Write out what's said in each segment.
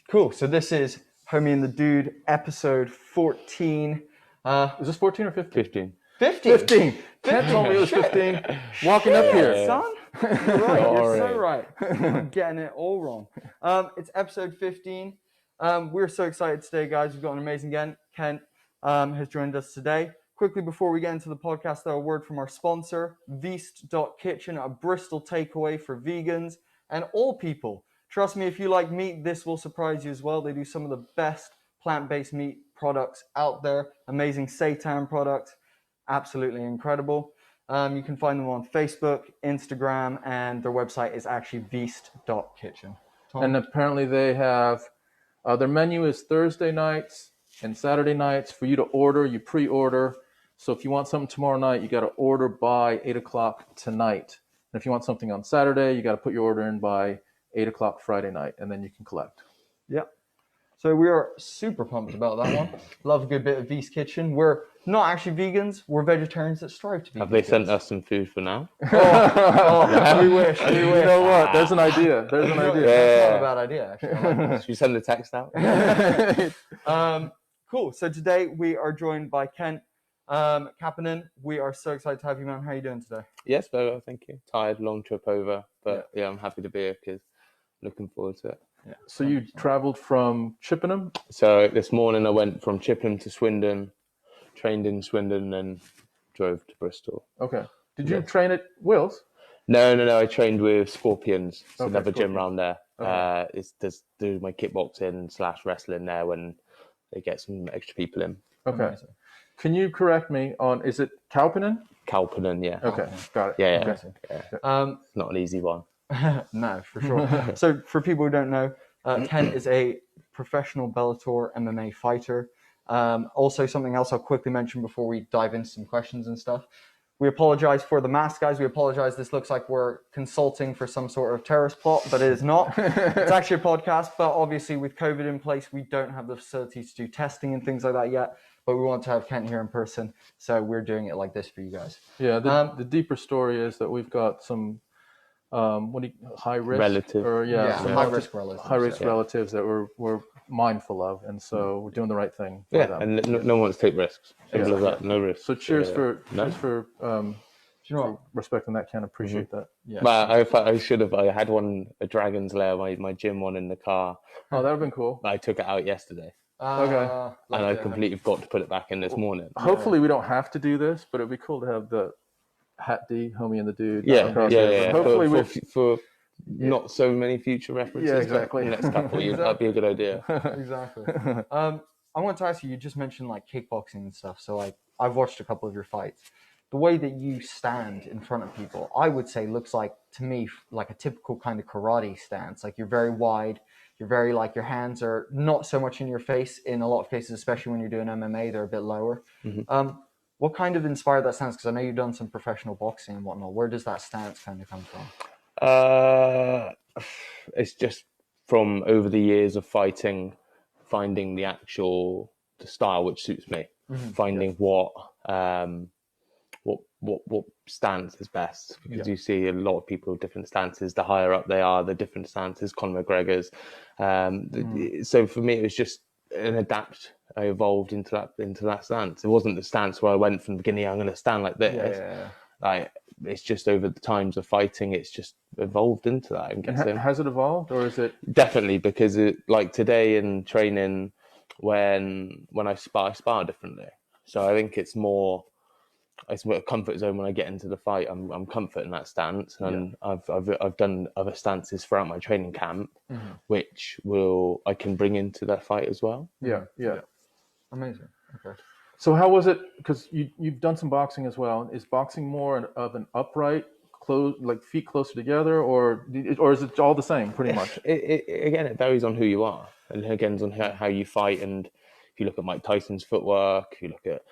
Cool. So this is Homie and the Dude, episode 14. Is this 14 or 15? 15. 15. Kent told me it was 15. Walking up here. Son. You're right. You're so Sorry. right. I'm getting it all wrong. It's episode 15. We're so excited today, guys. We've got an amazing guest. Kent has joined us today. Quickly, before we get into the podcast, though, a word from our sponsor, Veast.kitchen, a Bristol takeaway for vegans and all people. Trust me, if you like meat, this will surprise you as well. They do some of the best plant-based meat products out there. Amazing seitan products. Absolutely incredible. You can find them on Facebook, Instagram, and their website is actually Veast.kitchen. And apparently they have, their menu is Thursday nights and Saturday nights for you to order. You pre-order. So if you want something tomorrow night, you got to order by 8 o'clock tonight. And if you want something on Saturday, you got to put your order in by 8 o'clock Friday night, and then you can collect. Yep. So we are super pumped about that one. Love a good bit of Veast Kitchen. We're not actually vegans. We're vegetarians that strive to be Have they vegans. sent us some food for now? We wish. We You wish. know what? There's an idea. There's an idea. That's not a bad idea, actually. I like Should we send the text out? Cool. So today we are joined by Kent Kauppinen. We are so excited to have you, man. How are you doing today? Yes, very well, thank you. Tired, long trip over, but yeah, I'm happy to be here because looking forward to it. Yeah. So you traveled from Chippenham? So this morning I went from Chippenham to Swindon, trained in Swindon, and drove to Bristol. Okay. Did you train at Wills? No. I trained with Scorpions. It's Okay, another gym Scorpions. around there. Okay. Do my kickboxing / wrestling there when they get some extra people in. Okay. Amazing. Can you correct me on, is it Kauppinen? Kauppinen, yeah. Okay, got it. Yeah. Amazing. It's not an easy one. No, for sure. So for people who don't know, Kent is a professional Bellator MMA fighter. Also, something else I'll quickly mention before we dive into some questions and stuff. We apologize for the mask, guys. We apologize. This looks like we're consulting for some sort of terrorist plot, but it is not. It's actually a podcast, but obviously with COVID in place, we don't have the facilities to do testing and things like that yet. But we want to have Kent here in person, so we're doing it like this for you guys. Yeah, the deeper story is that we've got some high risk Relative. or some high risk relatives. high risk relatives that we're mindful of, and so we're doing the right thing for Yeah, them. and no one wants to take risks. Simple as that. No risks. So cheers for Do you know what? respecting that. Can appreciate that. Yeah. But I should have. I had a Dragon's Lair, my gym one in the car. Oh, that would have been cool. I took it out yesterday, Okay. and I completely forgot to put it back in this morning. Hopefully we don't have to do this, but it'd be cool to have the Hat D, Homie and the Dude. Yeah. across here. But hopefully for not so many future references. Yeah, exactly. But the next couple of years, that'd be a good idea. Exactly. I want to ask you just mentioned like kickboxing and stuff. So like I've watched a couple of your fights. The way that you stand in front of people, I would say looks like to me like a typical kind of karate stance. Like you're very wide. You're very like your hands are not so much in your face in a lot of cases, especially when you're doing MMA, they're a bit lower. What kind of inspired that stance? Because I know you've done some professional boxing and whatnot. Where does that stance kind of come from? It's just from over the years of fighting, finding the style which suits me, finding what stance is best, because you see a lot of people with different stances. The higher up they are, the different stances. Conor McGregor's. So for me, it was just an adapt. I evolved into that stance. It wasn't the stance where I went from the beginning. I'm going to stand like this. Like it's just over the times of fighting, it's just evolved into that. I'm guessing. Has it evolved, or is it Definitely, because like today in training, when I spar differently. So I think it's more a comfort zone when I get into the fight. I'm comfort in that stance, and I've done other stances throughout my training camp, which I can bring into that fight as well. Yeah. Amazing. Okay. So how was it? Because you've done some boxing as well. Is boxing more of an upright, like feet closer together, or is it all the same pretty much? It varies on who you are, and again on how you fight. And if you look at Mike Tyson's footwork, if you look at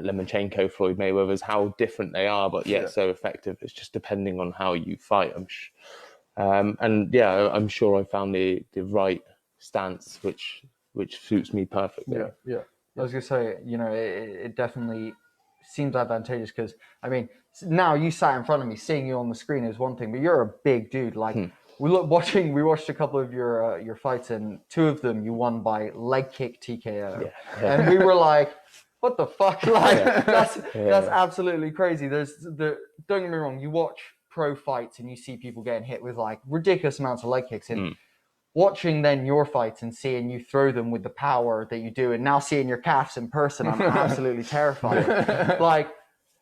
Lomachenko, Floyd Mayweather's, how different they are, but yet so effective. It's just depending on how you fight. I'm sure I found the right stance which suits me perfectly. Yeah. I was going to say, it definitely seems advantageous because, I mean, now you sat in front of me, seeing you on the screen is one thing, but you're a big dude. Like, We watched a couple of your fights, and two of them you won by leg kick TKO, and we were like, "What the fuck?" Like that's absolutely crazy. Don't get me wrong. You watch pro fights and you see people getting hit with like ridiculous amounts of leg kicks, and watching then your fights and seeing you throw them with the power that you do, and now seeing your calves in person, I'm absolutely terrified. Like,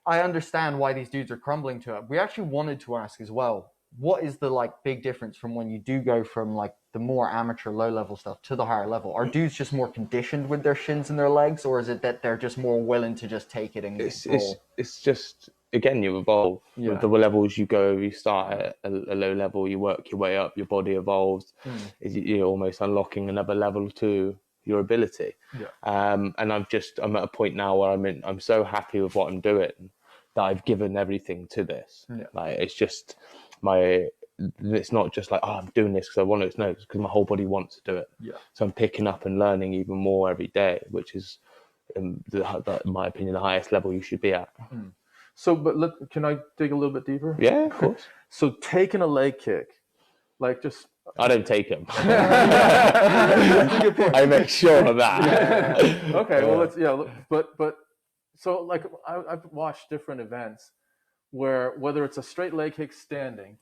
I understand why these dudes are crumbling to it. We actually wanted to ask as well, what is the like big difference from when you do go from like the more amateur low level stuff to the higher level? Are dudes just more conditioned with their shins and their legs, or is it that they're just more willing to just take it and it's just, again, you evolve with the levels you go. You start at a low level, you work your way up, your body evolves. You're almost unlocking another level to your ability. And I'm at a point now where I'm so happy with what I'm doing that I've given everything to this. Like, it's just it's not just like, oh, I'm doing this because I want to. No, it's because my whole body wants to do it. So I'm picking up and learning even more every day, which is, in my opinion, the highest level you should be at. So, but look, can I dig a little bit deeper? Yeah, of course. So taking a leg kick, like just... I don't take them. I make sure of that. Okay, well, but so like I've watched different events where whether it's a straight leg kick standing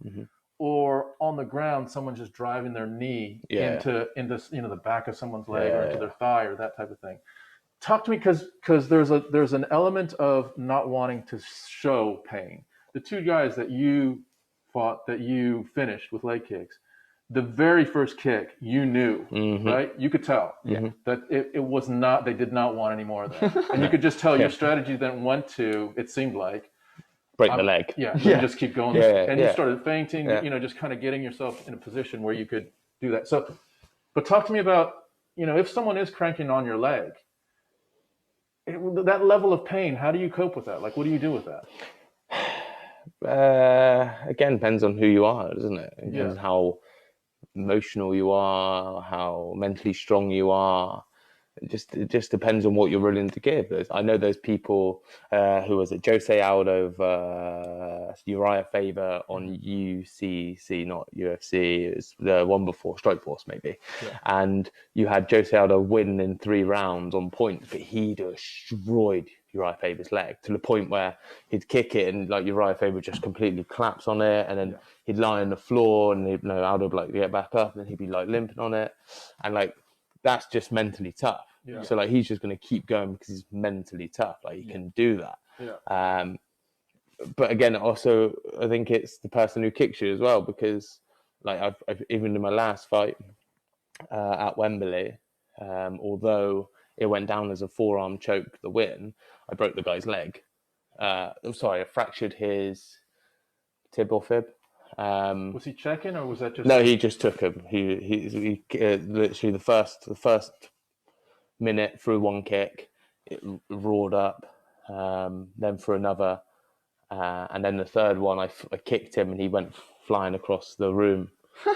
or on the ground, someone just driving their knee into the back of someone's leg or into their thigh or that type of thing. Talk to me, because there's an element of not wanting to show pain. The two guys that you fought, that you finished with leg kicks, the very first kick, you knew, right? You could tell that it was not, they did not want any more of that. And you could just tell your strategy then went to, it seemed like, break the leg. Just keep going. You started feinting, just kind of getting yourself in a position where you could do that. So, but talk to me about, if someone is cranking on your leg, that level of pain, how do you cope with that? Like, what do you do with that? Again, depends on who you are, doesn't it? It depends on how emotional you are, how mentally strong you are. It just depends on what you're willing to give. I know there's people who was it, Jose Aldo, Uriah Faber on UCC, not UFC. It was the one before Strikeforce, maybe. And you had Jose Aldo win in 3 rounds on points, but he destroyed Uriah Faber's leg to the point where he'd kick it and like Uriah Faber just completely collapse on it, and then he'd lie on the floor and Aldo would like get back up and he'd be like limping on it, and like that's just mentally tough. So like he's just going to keep going because he's mentally tough. Like he can do that. But again, also I think it's the person who kicks you as well, because like I've even in my last fight at Wembley, although it went down as a forearm choke, the win, I broke the guy's leg. I fractured his tib or fib. Was he checking, or was that just... No, he just took him. He literally the first minute through one kick, it roared up, then for another, and then the third one, I kicked him and he went flying across the room.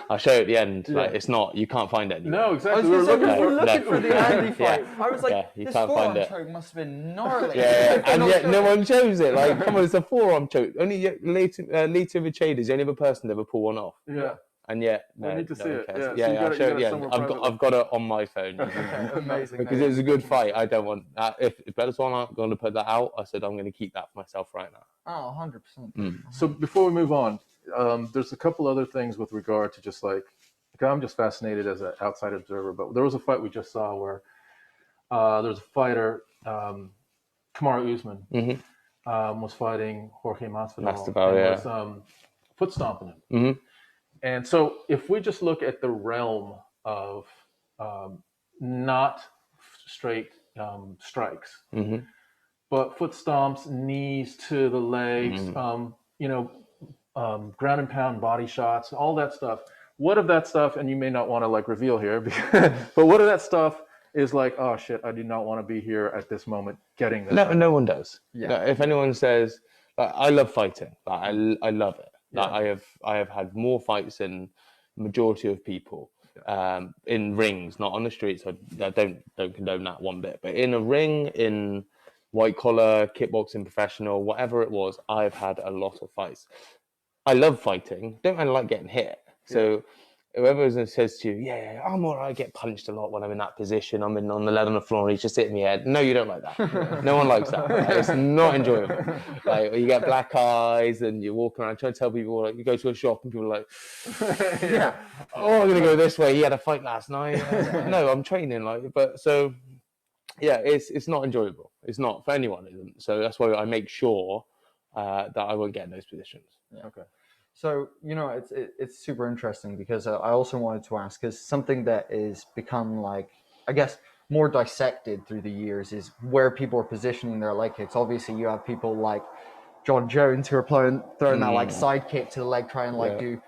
I'll show you at the end. Like, it's not, you can't find it anymore. No, exactly. We were looking for the Andy fight. I was like, you this can't forearm find it. choke must have been gnarly. And yet no one shows it. Like, come on, it's a forearm choke. Only Lito Machida is the only other person to ever pull one off. And yet, I need to see it. I'll show it. I've got it on my phone. Amazing. Because it was a good fight. I don't want that. If Bellator aren't going to put that out, I said I'm going to keep that for myself right now. Oh, 100%. So before we move on, there's a couple other things with regard to just like I'm just fascinated as an outside observer. But there was a fight we just saw where there's a fighter, Kamaru Usman, was fighting Jorge Masvidal. And was foot stomping him. And so if we just look at the realm of not straight strikes, but foot stomps, knees to the legs, ground and pound body shots, all that stuff. What of that stuff, and you may not want to like reveal here, but what of that stuff is like, oh shit, I do not want to be here at this moment getting this. No one does. No, if anyone says, I love fighting, I love it. Like, I have had more fights than the majority of people in rings, not on the streets. I don't condone that one bit. But in a ring, in white collar, kickboxing, professional, whatever it was, I've had a lot of fights. I love fighting. Don't really like getting hit. So whoever says to you, yeah, I'm all right, I get punched a lot when I'm in that position. I'm on the lead on the floor and he's just hitting me head. No, you don't like that. No one likes that. Like, it's not enjoyable. Like you get black eyes and you're walking around trying to tell people, like you go to a shop and people are like, oh, I'm going to go this way. He had a fight last night. No, I'm training. But so, yeah, it's not enjoyable. It's not for anyone. Isn't. So that's why I make sure that I won't get in those positions. Yeah. Okay. So, it's super interesting because I also wanted to ask, because something that is become like, I guess, more dissected through the years is where people are positioning their leg kicks. Obviously, you have people like John Jones who are throwing that like side kick to the leg, try and do.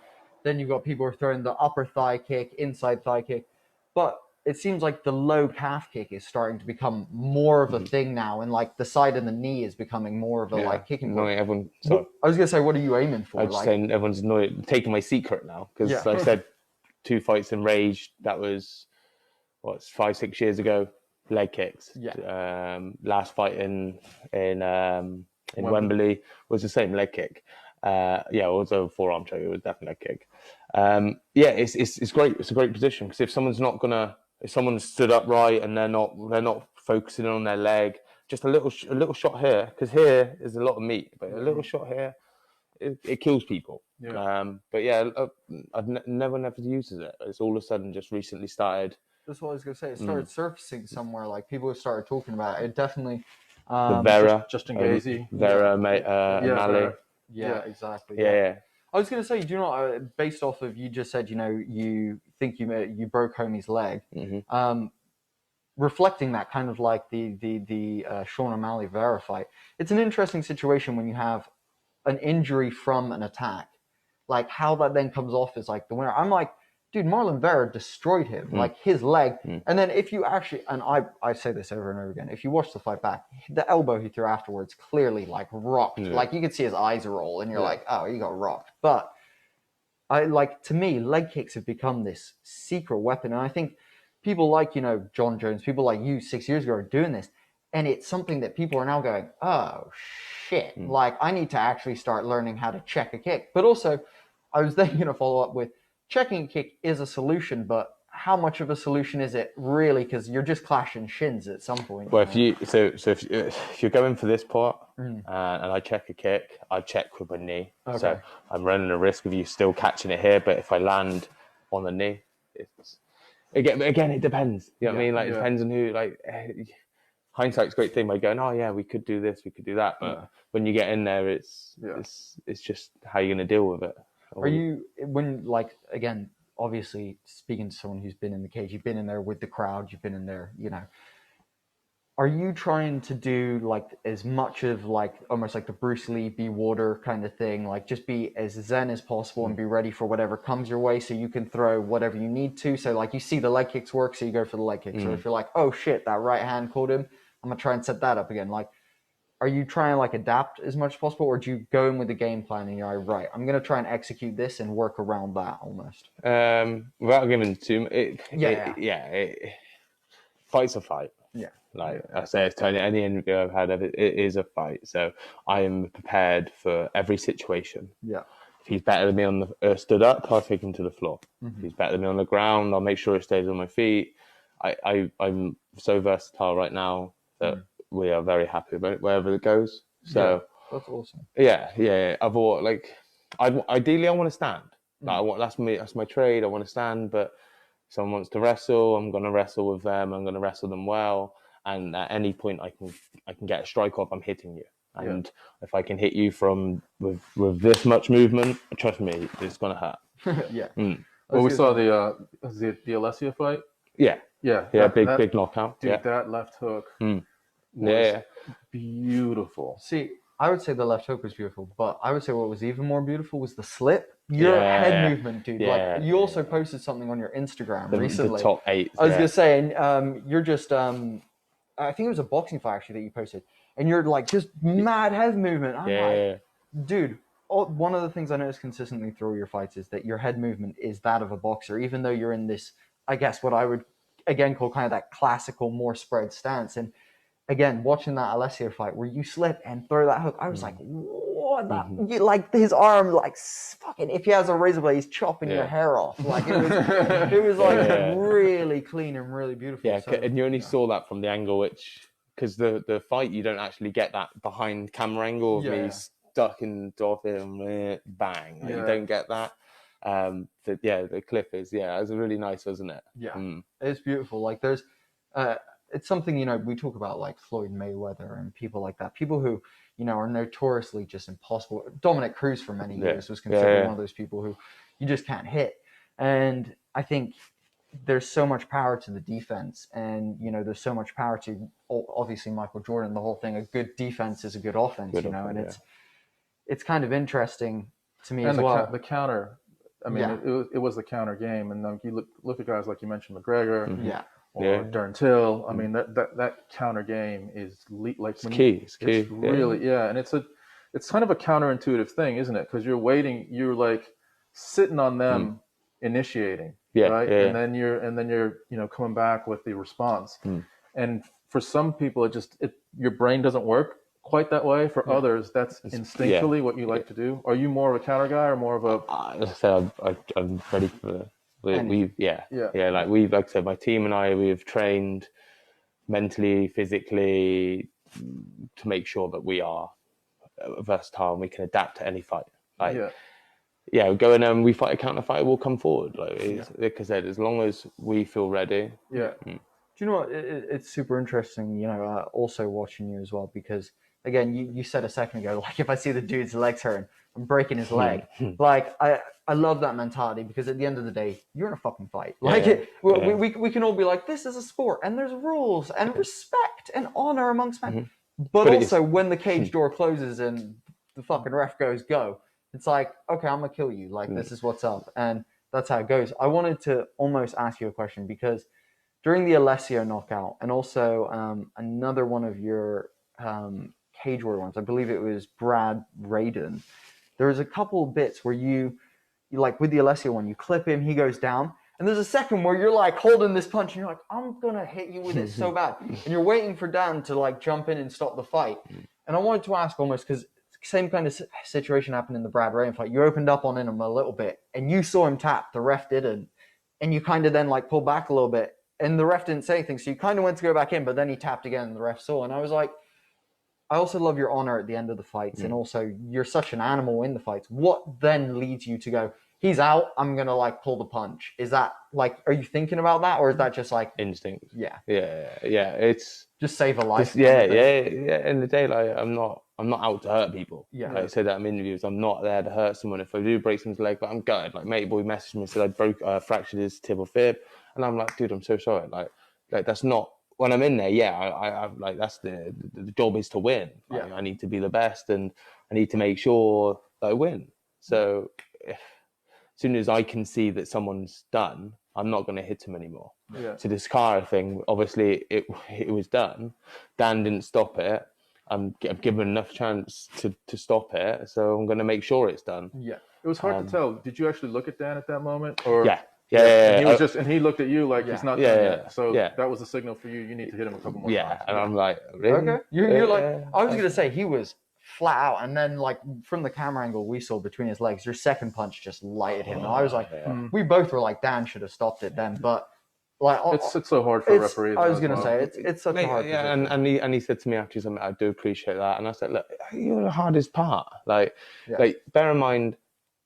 Then you've got people who are throwing the upper thigh kick, inside thigh kick. But it seems like the low calf kick is starting to become more of a thing now, and like the side of the knee is becoming more of a like kicking point. Everyone. I was gonna say, what are you aiming for? I was saying everyone's taking my secret now because I said 2 fights in Rage. That was 5-6 years ago. Leg kicks. Yeah. Last fight in Wembley was the same leg kick. It was a forearm choke. It was definitely a kick. It's great. It's a great position because if someone's stood upright and they're not focusing on their leg, just a little shot here, because here is a lot of meat, but a little shot here, it kills people. I've never uses it. It's all of a sudden just recently started. That's what I was gonna say. It started surfacing somewhere. Like people started talking about it. It definitely. The Vera, Justin Gaethje, Vera, O'Malley. Yeah, exactly. Yeah. I was going to say, do you know, based off of you just said, you think you broke Homie's leg. Mm-hmm. Reflecting that kind of like the Sean O'Malley Vera fight, it's an interesting situation when you have an injury from an attack, like how that then comes off as like the winner. I'm like, dude, Marlon Vera destroyed him, like his leg. And then if you actually, and I say this over and over again, if you watch the fight back, the elbow he threw afterwards clearly like rocked. Like you could see his eyes roll and you're like, oh, you got rocked. But to me, leg kicks have become this secret weapon. And I think people like, John Jones, people like you 6 years ago are doing this. And it's something that people are now going, oh, shit. Like I need to actually start learning how to check a kick. But also, I was then going to follow up with, checking a kick is a solution, but how much of a solution is it really? Because you're just clashing shins at some point. Well, if you're going for this part and I check a kick, I check with my knee. Okay. So I'm running a risk of you still catching it here, but if I land on the knee, it's again it depends. You know what I mean? Like it depends on who. Like hindsight's a great thing by going, oh yeah, we could do this, we could do that, but when you get in there, it's just how you're going to deal with it. Are you, when, like, again, obviously speaking to someone who's been in the cage, you've been in there with the crowd, you've been in there, are you trying to do like as much of like almost like the Bruce Lee be water kind of thing, like just be as zen as possible and be ready for whatever comes your way so you can throw whatever you need to? So like you see the leg kicks work, so you go for the leg kicks. So if you're like, oh shit, that right hand caught him, I'm going to try and set that up again. Like, are you trying to like adapt as much as possible, or do you go in with the game plan and you're like, right, I'm going to try and execute this and work around that almost? Without giving too much, fight's a fight. Yeah. I say it's Tony, any interview I've had of it, it is a fight. So I am prepared for every situation. Yeah. If he's better than me on the stood up, I'll take him to the floor. If he's better than me on the ground, I'll make sure it stays on my feet. I'm so versatile right now that we are very happy about it, wherever it goes. So that's awesome. Yeah. I've all, like, ideally I want to stand. Like, that's my trade. I want to stand, but if someone wants to wrestle, I'm going to wrestle with them. I'm going to wrestle them well. And at any point I can get a strike off, I'm hitting you. And if I can hit you with this much movement, trust me, it's going to hurt. Well, we saw the Alessia fight. Yeah. That big knockout. Dude, that left hook was beautiful. See, I would say the left hook was beautiful, but I would say what was even more beautiful was the slip. Your head movement, dude. Like you also posted something on your Instagram recently. The top 8. I was gonna say, and you're just I think it was a boxing fight actually that you posted, and you're like just mad head movement. I'm like, dude. One of the things I notice consistently through your fights is that your head movement is that of a boxer, even though you're in this, I guess, what I would again call kind of that classical, more spread stance. And again, watching that Alessia fight where you slip and throw that hook, I was like, what? god, like his arm, like fucking, if he has a razor blade, he's chopping your hair off. Like it was like really clean and really beautiful. Yeah, and you only saw that from the angle, which, because the fight, you don't actually get that behind camera angle of me stuck in Dolphin, bang. Like, you don't get that. The clip is, it was really nice, wasn't it? Yeah, it's beautiful. Like there's, it's something, you know, we talk about like Floyd Mayweather and people like that, people who, you know, are notoriously just impossible. Dominic Cruz for many years was considered one of those people who you just can't hit. And I think there's so much power to the defense, and, you know, there's so much power to, obviously, Michael Jordan, the whole thing, a good defense is a good offense, and it's kind of interesting to me as well. The counter, I mean, it was the counter game, and then you look at guys like you mentioned, McGregor, or Darren Till. I mean, that counter game is like it's key. It's key. It's really and it's kind of a counterintuitive thing, isn't it? Because you're like sitting on them initiating, right? And then you're you know, coming back with the response. And for some people, your brain doesn't work quite that way. For others, that's instinctually what you like to do. Are you more of a counter guy or more of a? I'm ready for. Like I said, my team and I, we've trained mentally, physically, to make sure that we are versatile and we can adapt to any fight. We go in and we fight a counter fight, we'll come forward. Like I said, as long as we feel ready. Do you know what? It's super interesting, you know, also watching you as well, because again, you said a second ago, like, if I see the dude's legs hurting, I'm breaking his leg. Like, I love that mentality, because at the end of the day, you're in a fucking fight. Like, we can all be like, this is a sport, and there's rules and respect and honor amongst men. But also, when the cage door closes and the fucking ref goes, go, it's like, okay, I'm going to kill you. Like, this is what's up. And that's how it goes. I wanted to almost ask you a question, because during the Alessio knockout, and also another one of your cage warrior ones, I believe it was Brad Radin, there was a couple of bits where you like, with the Alessio one, you clip him, he goes down, and there's a second where you're like holding this punch and you're like, I'm gonna hit you with it so bad, and you're waiting for Dan to like jump in and stop the fight. And I wanted to ask, almost, because same kind of situation happened in the Brad Radin fight. You opened up on him a little bit and you saw him tap, the ref didn't, and you kind of then like pulled back a little bit and the ref didn't say anything, so you kind of went to go back in, but then he tapped again and the ref saw. And I was like, I also love your honor at the end of the fights, and also you're such an animal in the fights. What then leads you to go, he's out, I'm going to like pull the punch? Is that like, are you thinking about that, or is that just like instinct? Yeah. It's just save a life. In the day, like, I'm not out to hurt people. Like I said that in interviews, I'm not there to hurt someone. If I do break someone's leg, but I'm gutted. Like, mate boy messaged me and said I fractured his tib or fib, and I'm like, dude, I'm so sorry. Like that's not. When I'm in there, I like, that's the job is to win. Like, I need to be the best, and I need to make sure that I win. So as soon as I can see that someone's done, I'm not going to hit him anymore. So this Cara thing, obviously it was done. Dan didn't stop it. I'm given enough chance to stop it, so I'm going to make sure it's done. It was hard to tell. Did you actually look at Dan at that moment, or? And he was and he looked at you like he's not done yet. So that was a signal for you. You need to hit him a couple more times. And I'm like, really? Okay. You're like, I was gonna say he was flat out, and then like from the camera angle we saw between his legs, your second punch just lighted him. And I was like, we both were like, Dan should have stopped it then, but like, it's so hard for referees. I was gonna say it's such a hard. And he said to me after something, I do appreciate that, and I said, look, you're the hardest part. Like bear in mind,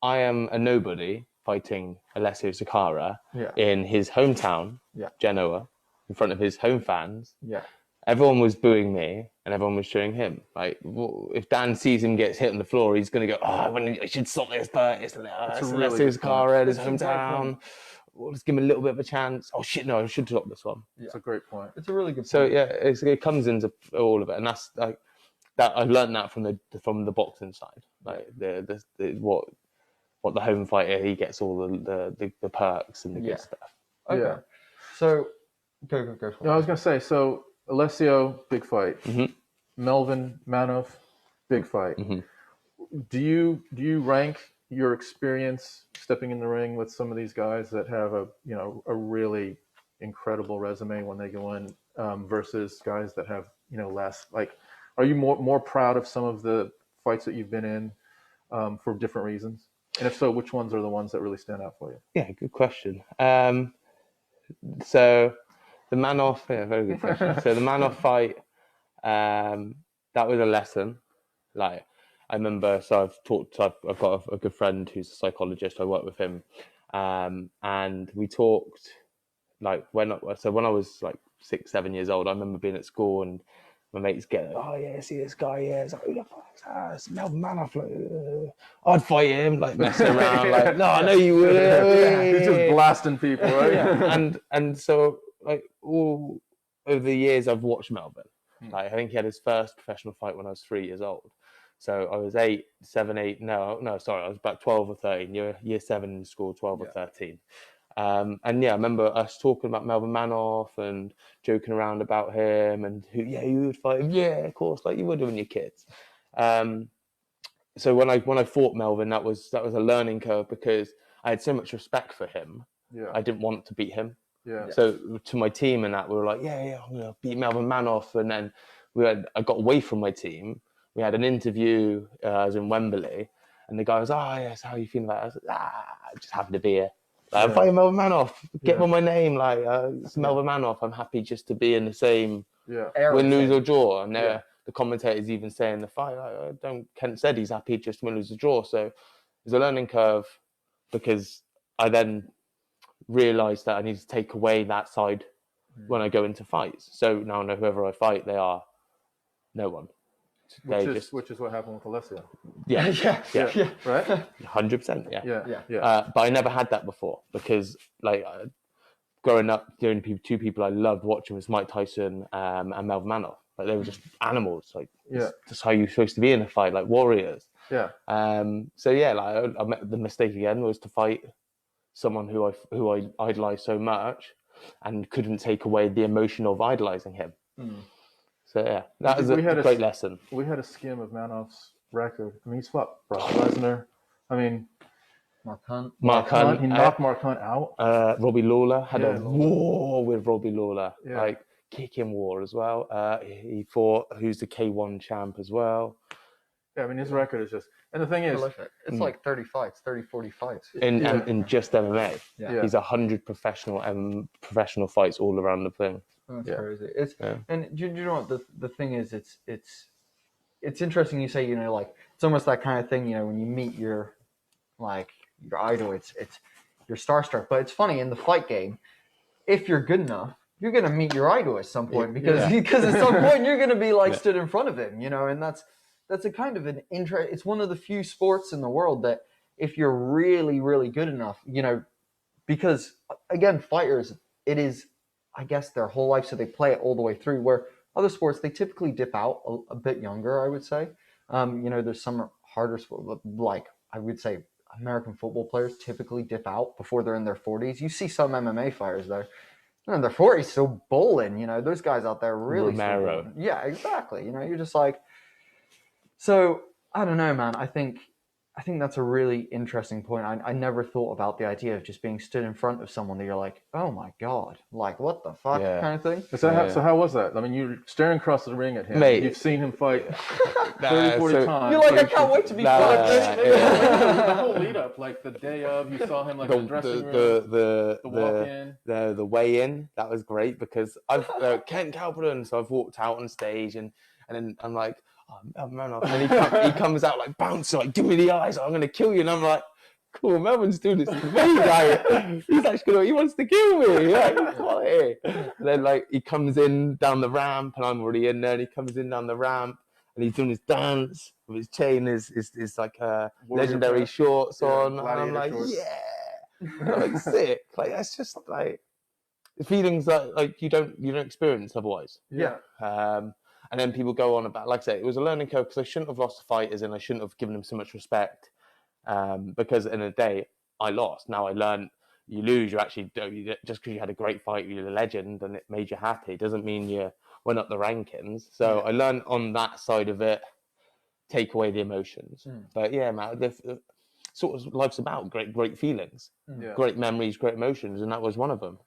I am a nobody fighting Alessio Sakara in his hometown, Genoa, in front of his home fans. Everyone was booing me and everyone was cheering him. Like, if Dan sees him gets hit on the floor, he's going to go, I should stop this, but it's Alessio Sakara at his hometown. We'll just give him a little bit of a chance. Oh shit, no, I should stop this one. It's a great point. It's a really good point. So it comes into all of it, and that's like that. I've learned that from the boxing side, like what the home fighter, he gets all the perks and the good stuff. Okay. So go for it. I was gonna say, so Alessio, big fight. Melvin Manov, big fight. Do you rank your experience stepping in the ring with some of these guys that have a really incredible resume when they go in, versus guys that have less? Like, are you more proud of some of the fights that you've been in for different reasons? And if so, which ones are the ones that really stand out for you? Yeah, good question. So the man-off, yeah, very good question. So the man-off fight, that was a lesson. Like, I remember, so I've got a good friend who's a psychologist. I work with him, and we talked like when I was like 6, 7 years old. I remember being at school and my mates get, oh yeah, see this guy, yeah, it's like, who the fuck's that? It's Melvin Manoff. Like, I'd fight him, like messing around, like, no, I know you would. He's just blasting people, right? Yeah. And so like all over the years I've watched Melvin. Like, I think he had his first professional fight when I was 3 years old. So I was 8, 7, 8. No, sorry, I was about 12 or 13. Year 7 in school, 12 or 13. And yeah, I remember us talking about Melvin Manoff and joking around about him and who would fight him. Yeah, of course, like you would when you're kids. So when I fought Melvin, that was a learning curve because I had so much respect for him. Yeah. I didn't want to beat him. Yeah. So to my team and that, we were like, yeah, I'm gonna beat Melvin Manoff. And then I got away from my team. We had an interview. I was in Wembley, and the guy was, oh yes, how are you feeling about it? I was like, I just happened to be here. I'm fighting Melvin Manoff. Get him on my name. Like, it's Melvin Manoff. I'm happy just to be in the same win, lose, or draw. And the commentators even saying the fight, Kent said he's happy just to win, lose, or draw. So it was a learning curve because I then realised that I need to take away that side when I go into fights. So now I know whoever I fight, they are no one. Which is what happened with Alessio. Yeah. Right? 100%. Yeah. But I never had that before because, like, growing up, the only two people I loved watching was Mike Tyson and Melvin Manoff. Like, they were just animals. Like, that's how you're supposed to be in a fight, like warriors. Yeah. So yeah, like I made the mistake again was to fight someone who I idolized so much and couldn't take away the emotion of idolizing him. So yeah, that was a great lesson. We had a skim of Manoff's record. I mean, he's fought Brock Lesnar. I mean, Mark Hunt. He knocked Mark Hunt out. Robbie Lawler had a war with Robbie Lawler, like kicking war as well. He fought who's the K1 champ as well. Yeah, I mean, his record is just... And the thing is... It's like 30 fights, 30, 40 fights. In just MMA. Yeah. He's 100 professional fights all around the thing. That's crazy. And you know what the thing is? It's interesting. You say, you know, like it's almost that kind of thing. You know, when you meet your idol, it's you're starstruck. But it's funny in the fight game. If you're good enough, you're gonna meet your idol at some point because at some point you're gonna be like stood in front of him. You know, and that's a kind of an interest. It's one of the few sports in the world that if you're really, really good enough, you know, because again, fighters, it is. I guess their whole life, so they play it all the way through. Where other sports, they typically dip out a bit younger, I would say. You know, there's some harder sports, like I would say American football players typically dip out before they're in their 40s. You see some MMA fighters they're in their 40s still bowling. You know, those guys out there really. Romero. Yeah, exactly. You know, you're just like. So I don't know, man. I think that's a really interesting point. I never thought about the idea of just being stood in front of someone that you're like, oh my God, like what the fuck kind of thing. So how was that? I mean, you're staring across the ring at him. Mate, you've seen him fight 30, 40 times. You're like, I can't wait to be fought. The whole lead up, like the day of, you saw him like in the dressing room, the walk-in. The weigh-in, that was great because I've Kent Kauppinen, so I've walked out on stage and then I'm like, oh, man, and then he comes out like bouncing, like give me the eyes, I'm gonna kill you, and I'm like, cool, Melvin's doing this to me, like he's actually he wants to kill me, like, and then like he comes in down the ramp and I'm already in there, and he comes in down the ramp and he's doing his dance with his chain is like legendary shorts on, and I'm like shorts. Like sick, like that's just like feelings that like you don't experience otherwise. And then people go on about, like I say, it was a learning curve because I shouldn't have lost the fight, as in I shouldn't have given him so much respect. Because in a day, I lost. Now I learned you lose, just because you had a great fight, you're a legend and it made you happy. It doesn't mean you went up the rankings. So I learned on that side of it, take away the emotions. But yeah, man, sort of life's about great feelings, great memories, great emotions, and that was one of them.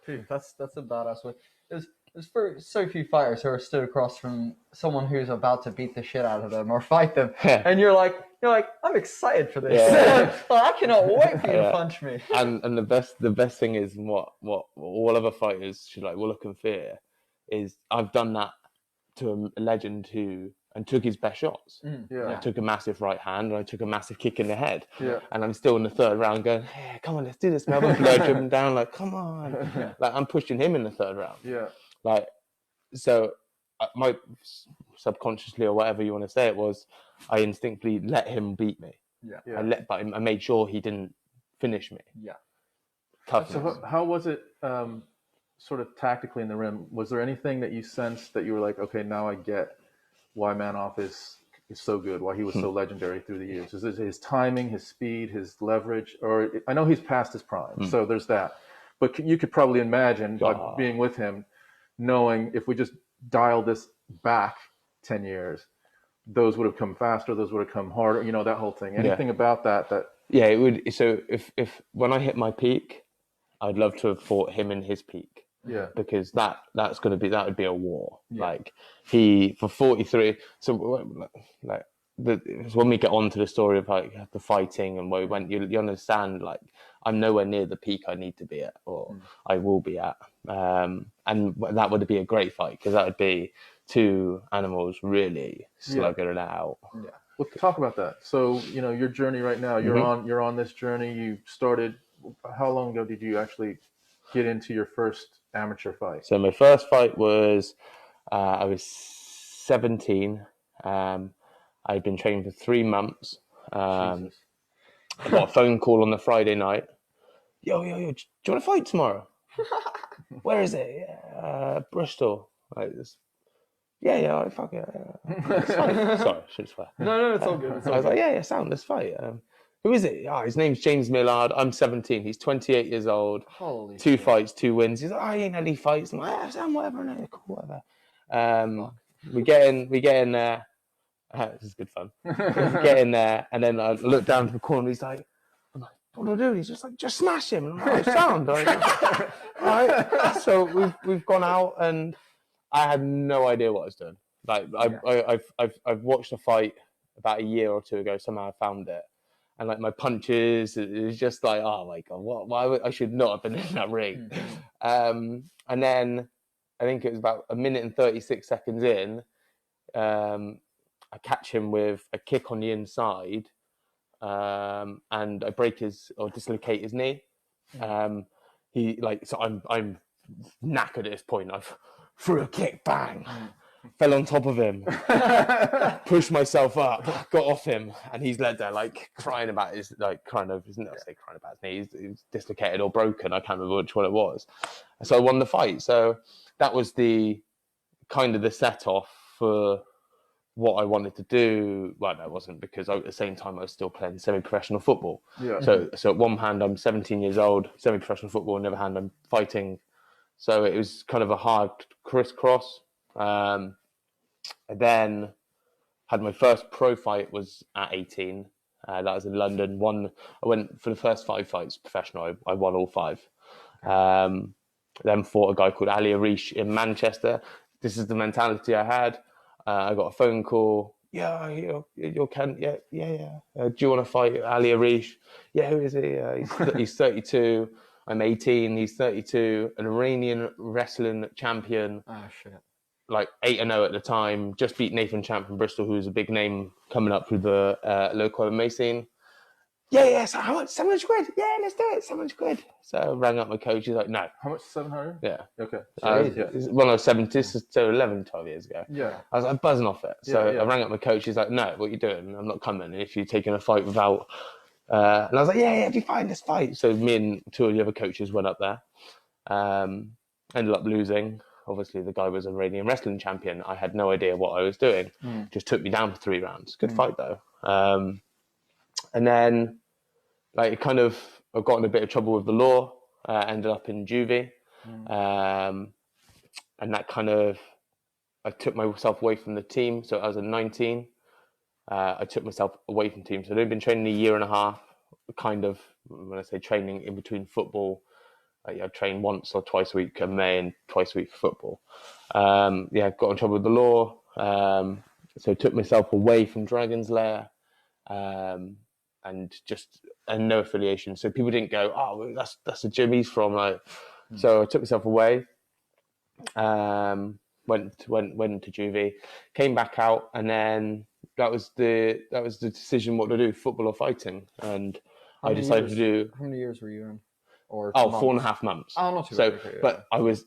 Dude, that's a badass way. There's for so few fighters who are stood across from someone who's about to beat the shit out of them or fight them, and you're like, I'm excited for this. Yeah. I cannot wait for you to Yeah. punch me. And the best thing is what all other fighters should like will look and fear is I've done that to a legend who and took his best shots. Yeah. I took a massive right hand and I took a massive kick in the head. Yeah. And I'm still in the third round going, hey, come on, let's do this, man. I'm bludgeoning him down, like, come on. Like I'm pushing him in the third round. Yeah. Like, so my subconsciously or whatever you want to say it was, I instinctively let him beat me. Yeah. But I made sure he didn't finish me. Yeah. Toughness. So how was it sort of tactically in the ring? Was there anything that you sensed that you were like, okay, now I get why Manoff is so good, why he was so legendary through the years? Is it his timing, his speed, his leverage? Or I know he's past his prime, so there's that. But you could probably imagine by being with him, knowing if we just dial this back 10 years, those would have come faster, those would have come harder, that whole thing. Anything about that? Yeah, it would. So if when I hit my peak, I'd love to have fought him in his peak. Yeah. Because that would be a war. Yeah. Like he for 43. So like when we get on to the story of like the fighting and where we went, you understand like I'm nowhere near the peak I need to be at or I will be at. And that would be a great fight because that would be two animals really slugging it out. Yeah. Well, talk about that. So your journey right now. You're on this journey. You started. How long ago did you actually get into your first amateur fight? So my first fight was I was 17. I'd been training for 3 months. I got a phone call on the Friday night. Yo, do you want to fight tomorrow? Where is it? Bristol. Like this. Yeah, fuck it. Sorry, I shouldn't swear. No, it's all good. I was like, yeah, sound, let's fight. Who is it? His name's James Millard. I'm 17. He's 28 years old. Holy two shit. fights, 2 wins. He's like, I ain't any fights. I'm like, Sam, whatever, no, cool, whatever. We get in there. This is good fun. We get in there, and then I look down to the corner. He's like, what do I do? He's just like, just smash him. And I'm like, sound. All right. So we've gone out, and I had no idea what I was doing. Like I've watched a fight about a year or 2 ago. Somehow I found it. And like my punches, it was just like, oh my God, why I should not have been in that ring. And then I think it was about 1 minute and 36 seconds in, I catch him with a kick on the inside, and I dislocate his knee. So I'm knackered at this point. I've threw a kick, bang. Fell on top of him, pushed myself up, got off him, and he's led there like crying about his knee. He's dislocated or broken. I can't remember which one it was. So I won the fight. So that was the kind of the set off for what I wanted to do. Well, no, it wasn't, because at the same time I was still playing semi-professional football. Yeah. So at one hand I'm 17 years old, semi-professional football, on the other hand I'm fighting. So it was kind of a hard crisscross. I then had my first pro fight was at 18. That was in London. I went for the first 5 fights professional. I won all 5. Then fought a guy called Ali Arish in Manchester. This is the mentality I had. I got a phone call. Yeah, you're Ken. Yeah. Do you want to fight Ali Arish? Yeah, who is he? He's 32. I'm 18. He's 32. An Iranian wrestling champion. Oh shit. Like 8-0 at the time, just beat Nathan Champ from Bristol, who was a big name coming up through the local MMA scene. Yeah, so how much? 700 quid? Yeah, let's do it, 700 quid. So I rang up my coach, he's like, no. How much, 700? Yeah. Okay. When I was 17, so 11, 12 years ago. Yeah. I was like buzzing off it. So I rang up my coach, he's like, no, what are you doing? I'm not coming if you're taking a fight without... and I was like, yeah, be fine, let's fight. So me and 2 of the other coaches went up there. Ended up losing. Obviously, the guy was an Iranian wrestling champion. I had no idea what I was doing. Just took me down for 3 rounds. Good fight, though. And then, I got in a bit of trouble with the law. Ended up in juvie. And that I took myself away from the team. So I was 19. I took myself away from the team. So I'd been training a year and a half. When I say training, in between football I trained once or twice a week in May and twice a week for football. Got in trouble with the law. So took myself away from Dragon's Lair, and no affiliation. So people didn't go, oh, that's a gym he's from. Like, so I took myself away. Went to juvie, came back out, and then that was the decision what to do, football or fighting, and I decided to do. How many years were you in? Or 4.5 months. Oh, not too so, bad. Okay, but I was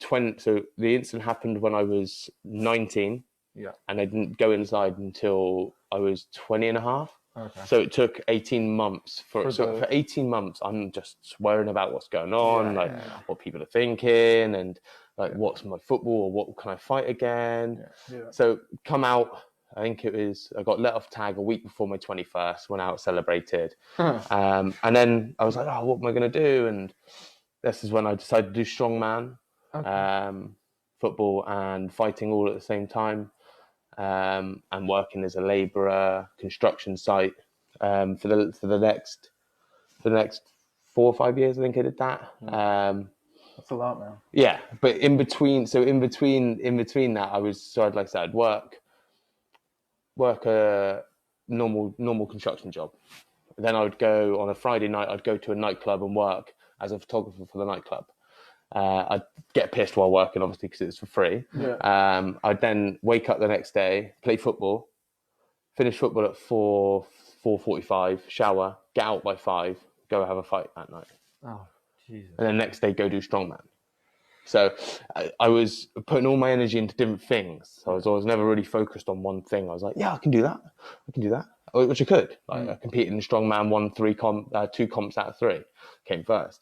20. So the incident happened when I was 19. Yeah. And I didn't go inside until I was 20 and a half. Okay. So it took 18 months for 18 months. I'm just worrying about what's going on, what people are thinking, and what's my football, or what can I fight again. Yeah. So come out. I think I got let off tag a week before my 21st, went out, celebrated. And then I was like, oh, what am I going to do? And this is when I decided to do strongman, football and fighting all at the same time, and working as a labourer, construction site, for the next 4 or 5 years. I think I did that. That's a lot, man. Yeah. But in between that, I'd work a normal construction job. Then I would go on a Friday night. I'd go to a nightclub and work as a photographer for the nightclub. I'd get pissed while working, obviously, because it's for free. Yeah. I'd then wake up the next day, play football, finish football at 4:45, shower, get out by 5, go have a fight that night. Oh, Jesus. And then next day go do strongman. So I was putting all my energy into different things. I was never really focused on one thing. I was like, yeah, I can do that, which I could. I competed in strongman, won 2 comps out of 3, came first.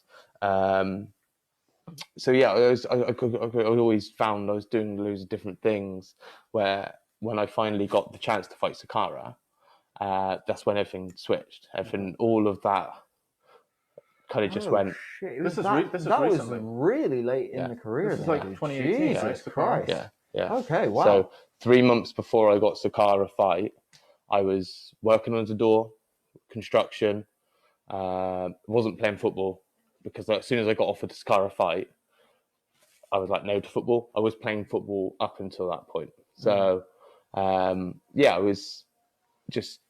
So yeah, I always found I was doing loads of different things. Where when I finally got the chance to fight Sakara, that's when everything switched. All of that kind of just went. Shit. This is that recently. was really late in the career. This is like 2018. Jesus Christ. Yeah. Okay. Wow. So 3 months before I got Sakara fight, I was working on the door, construction. Wasn't playing football because as soon as I got offered the Sakara fight, I was like no to football. I was playing football up until that point. So I was just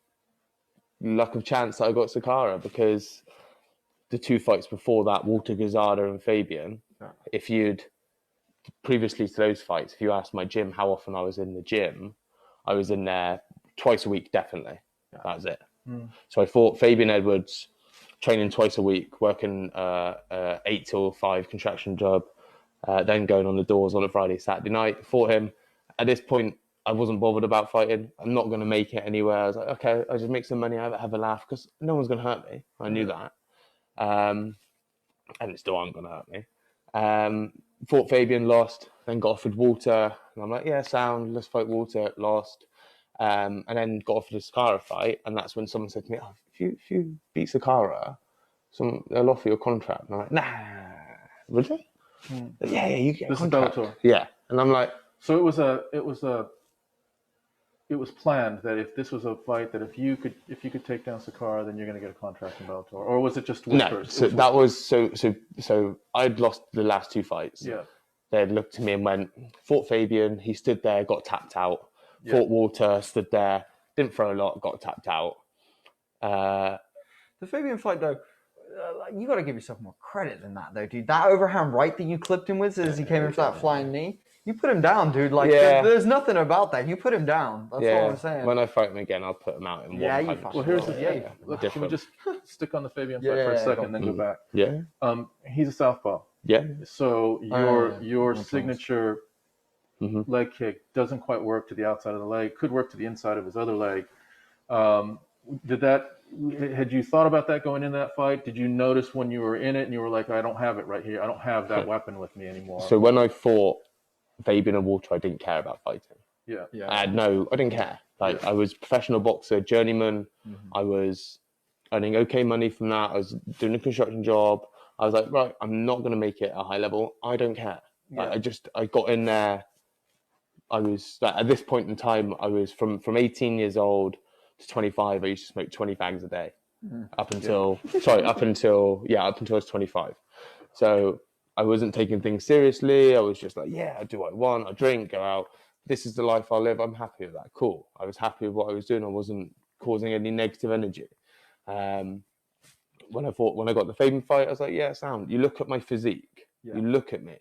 luck of chance that I got Sakara, because the 2 fights before that, Walter Gazada and Fabian, if you'd previously to those fights, if you asked my gym how often I was in the gym, I was in there twice a week, definitely. That was it. So I fought Fabian Edwards, training twice a week, working 8 till 5 contraction job, then going on the doors on a Friday, Saturday night. Fought him. At this point, I wasn't bothered about fighting. I'm not going to make it anywhere. I was like, okay, I'll just make some money, have a laugh, because no one's going to hurt me. I knew that. And it still aren't going to hurt me. Fought Fabian, lost, then got offered Walter. And I'm like, yeah, sound, let's fight Walter, lost. And then got offered a Sakara fight. And that's when someone said to me, oh, if you beat Sakara, they'll offer you a contract. And I'm like, nah, really? Yeah, you get a contract. This is Bellator. Yeah. And I'm like, so it was planned that if this was a fight, that if you could take down Sakara, then you're going to get a contract in Bellator, or was it just whispers? No. So I'd lost the last 2 fights. Yeah. They'd looked at me and went, fought Fabian, he stood there, got tapped out. Fought Walter, stood there, didn't throw a lot, got tapped out. The Fabian fight, though, you got to give yourself more credit than that, though, dude. That overhand right that you clipped him with as he came in for that flying knee, you put him down, dude. Like, there's nothing about that. You put him down. That's all I'm saying. When I fight him again, I'll put him out in one punch. Well, here's the should we just stick on the Fabian fight for a second, then go back? Yeah. He's a southpaw. Yeah. So your signature leg kick doesn't quite work to the outside of the leg. Could work to the inside of his other leg. Had you thought about that going into that fight? Did you notice when you were in it and you were like, I don't have it right here. I don't have that weapon with me anymore. So when I fought Fabian and Walter, I didn't care about fighting. Yeah. I didn't care. I was a professional boxer, journeyman. I was earning okay money from that. I was doing a construction job. I was like, right, I'm not going to make it a high level. I don't care. I got in there. I was at this point in time, I was from 18 years old to 25. I used to smoke 20 bags a day up until I was 25. So I wasn't taking things seriously. I was just like, yeah, I do what I want. I drink, go out. This is the life I live. I'm happy with that. Cool. I was happy with what I was doing. I wasn't causing any negative energy. When I got the Fabian fight, I was like, yeah, sound. You look at my physique. Yeah. You look at me.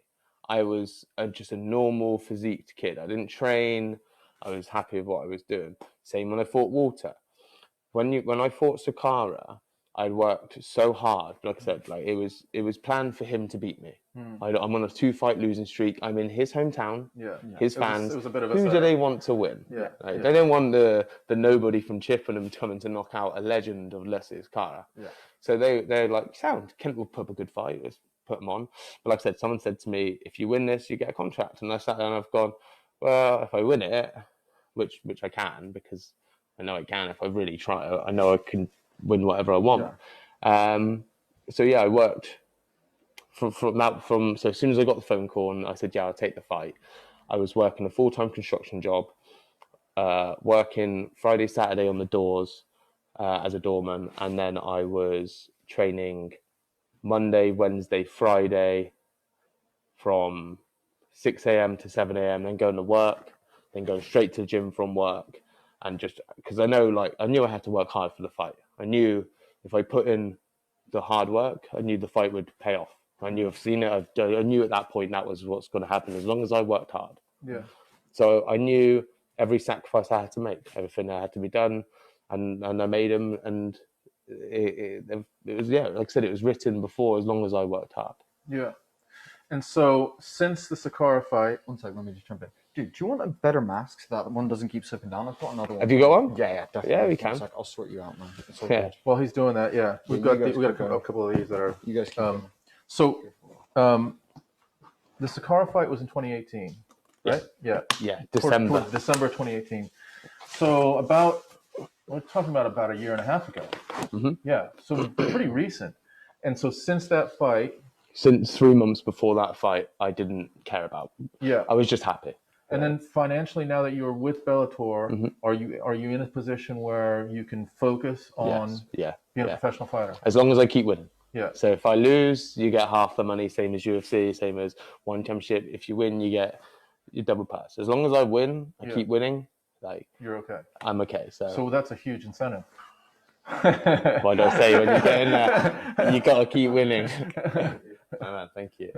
I was just a normal physiqued kid. I didn't train. I was happy with what I was doing. Same when I fought Walter. When I fought Sakara, I worked so hard. Like I said, like it was planned for him to beat me. I'm on a 2-fight losing streak. I'm in his hometown. Yeah. His fans. It was a bit of a who do they want to win? Yeah. Like, they don't want the nobody from Chippenham coming to knock out a legend of Leslie Sakara. Yeah. So they're like, sound. Kent will put up a good fight. Let's put him on. But like I said, someone said to me, if you win this, you get a contract. And I sat there and I've gone, well, if I win it, which I can, because I know I can if I really try. I know I can win whatever I want. Yeah. So yeah, I worked from so as soon as I got the phone call and I said, yeah, I'll take the fight, I was working a full-time construction job, working Friday, Saturday on the doors as a doorman, and then I was training Monday, Wednesday, Friday from 6 a.m. to 7 a.m., then going to work, then going straight to the gym from work. And just because I knew I had to work hard for the fight. I knew if I put in the hard work, I knew the fight would pay off. I knew I've seen it. I knew at that point that was what's going to happen as long as I worked hard. Yeah. So I knew every sacrifice I had to make, everything that had to be done, and I made them. And it was, yeah, like I said, it was written before as long as I worked hard. Yeah. And so since the Sakara fight, one second, let me just jump in. Dude, do you want a better mask so that one doesn't keep slipping down? I've got another one. Have you got one? Yeah, definitely. Yeah, we can. I'll sort you out, man. It's all good. While he's doing that, yeah, we got a couple of these that are. You guys can. The Sakara fight was in 2018, right? Yeah. Yeah, December. December 2018. So we're talking about a year and a half ago. Mm-hmm. Yeah, so pretty recent. And so since that fight. Since 3 months before that fight, I didn't care about. Yeah. I was just happy. And then financially, now that you're with Bellator, mm-hmm. are you in a position where you can focus on being a professional fighter? As long as I keep winning. Yeah. So if I lose, you get half the money, same as UFC, same as one championship. If you win, you get your double purse. As long as I win, I keep winning. Like you're okay. I'm okay. So that's a huge incentive. Why do I say when you get in there, you gotta keep winning. Oh, man, thank you.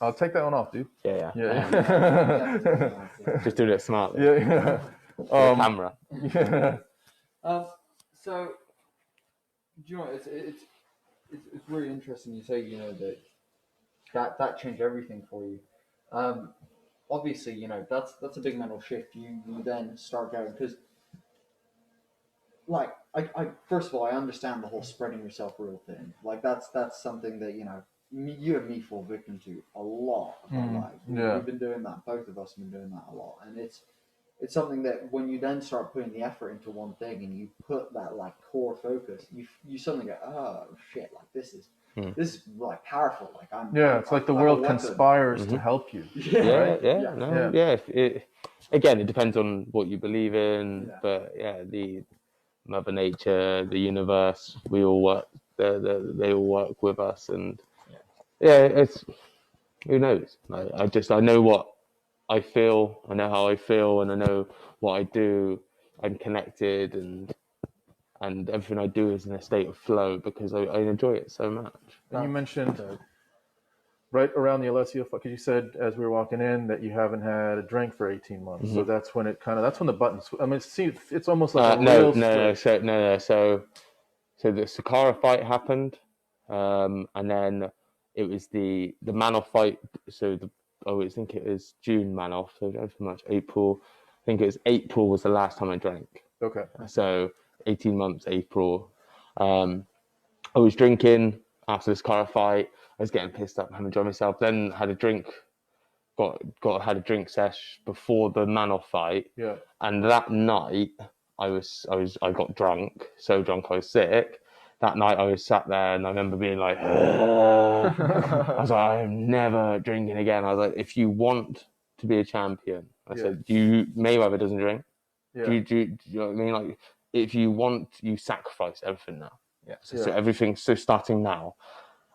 I'll take that one off, dude. Yeah. Just doing it smartly. Yeah. Camera. Yeah. So, you know, it's really interesting. You say, you know, that changed everything for you. Obviously, you know, that's a big mental shift. You then start going because. Like, I first of all, I understand the whole spreading yourself real thin. Like, that's something that, you know, you and me fall victim to a lot of our lives. We've been doing that. Both of us have been doing that a lot. And it's something that when you then start putting the effort into one thing and you put that, like, core focus, you suddenly go, oh, shit, like, this is like, powerful. Like, it's like the world conspires to help you. Yeah. Again, it depends on what you believe in. Yeah. But, yeah, the Mother Nature, the universe, we all work. They all work with us, and it's who knows. I know what I feel. I know how I feel, and I know what I do. I'm connected, and everything I do is in a state of flow because I enjoy it so much. And you mentioned right around the Alessio fight, because you said as we were walking in that you haven't had a drink for 18 months. Mm-hmm. So that's when that's when the buttons. I mean, it's almost like no. So the Sakara fight happened, and then it was the Manoff fight. So I think it was June Manoff. So I don't know much April. I think it was April was the last time I drank. Okay. So 18 months April. I was drinking after this Sakara fight. I was getting pissed up, having enjoyed myself. Then had a drink, had a drink sesh before the Manoff fight. Yeah. And that night, I got drunk, so drunk I was sick. That night I was sat there and I remember being like, I was like, I am never drinking again. I was like, if you want to be a champion, I said, Mayweather doesn't drink. Yeah. Do you know what I mean? Like, if you want, you sacrifice everything now. So everything's starting now.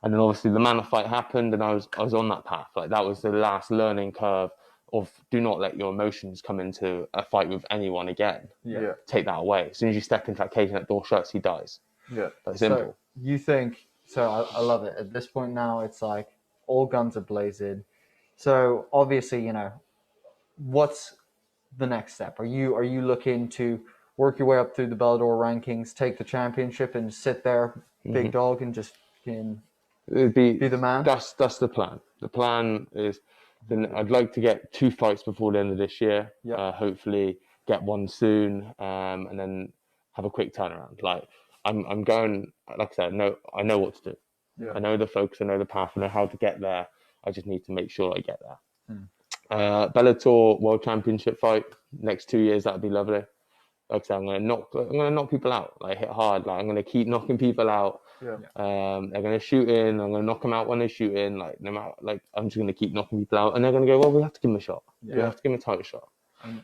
And then obviously the Manor fight happened, and I was on that path. Like that was the last learning curve of do not let your emotions come into a fight with anyone again. Take that away. As soon as you step into that cage and that door shuts, he dies. That's simple. So you think, I love it. At this point now, it's like all guns are blazing. So obviously, what's the next step? Are you looking to work your way up through the Bellator rankings, take the championship, and sit there, big dog, and just It'd be the man? That's the plan. The plan is, then I'd like to get 2 fights before the end of this year. Hopefully get one soon, and then have a quick turnaround. Like I'm going. Like I said, I know what to do. I know the focus. I know the path. I know how to get there. I just need to make sure I get there. Bellator World Championship fight next 2 years. That'd be lovely. Like I said, I'm gonna knock people out. Like hit hard. Like I'm gonna keep knocking people out. They're gonna shoot in. I'm gonna knock them out when they shoot in. Like no matter, like I'm just gonna keep knocking people out, and they're gonna go, well, we have to give them a shot. We have to give them a title shot.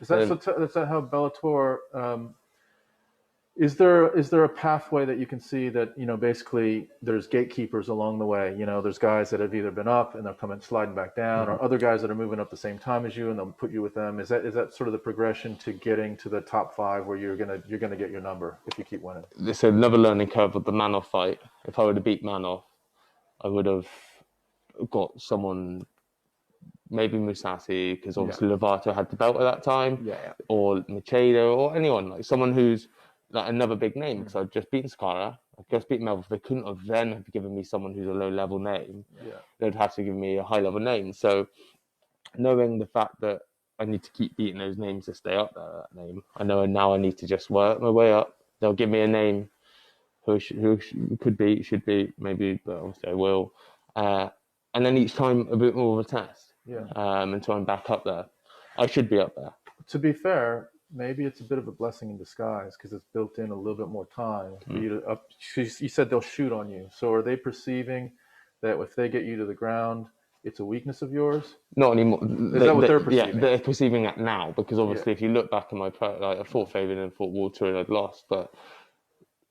Is that how Bellator? Is there a pathway that you can see that basically there's gatekeepers along the way? There's guys that have either been up and they're coming sliding back down, or other guys that are moving up the same time as you, and they'll put you with them. Is that sort of the progression to getting to the top 5 where you're gonna get your number if you keep winning? It's another learning curve of the Manoff fight. If I would have beat Manoff, I would have got someone. Maybe Musasi, because obviously Lovato had the belt at that time, or Machado, or anyone, like someone who's like another big name, because I'd just beaten Sakara, I'd just beaten Melville. They couldn't have then have given me someone who's a low-level name. They'd have to give me a high-level name. So knowing the fact that I need to keep beating those names to stay up there, that name, I know now I need to just work my way up. They'll give me a name who could be, should be, maybe, but obviously I will. And then each time a bit more of a test. Until I'm back up there. I should be up there. To be fair, maybe it's a bit of a blessing in disguise because it's built in a little bit more time for you to up. You said they'll shoot on you. So are they perceiving that if they get you to the ground, it's a weakness of yours? Not anymore. Is that what they're perceiving? Yeah, they're perceiving that now, because obviously if you look back in my I fought Fabian and fought Walter and I'd lost, but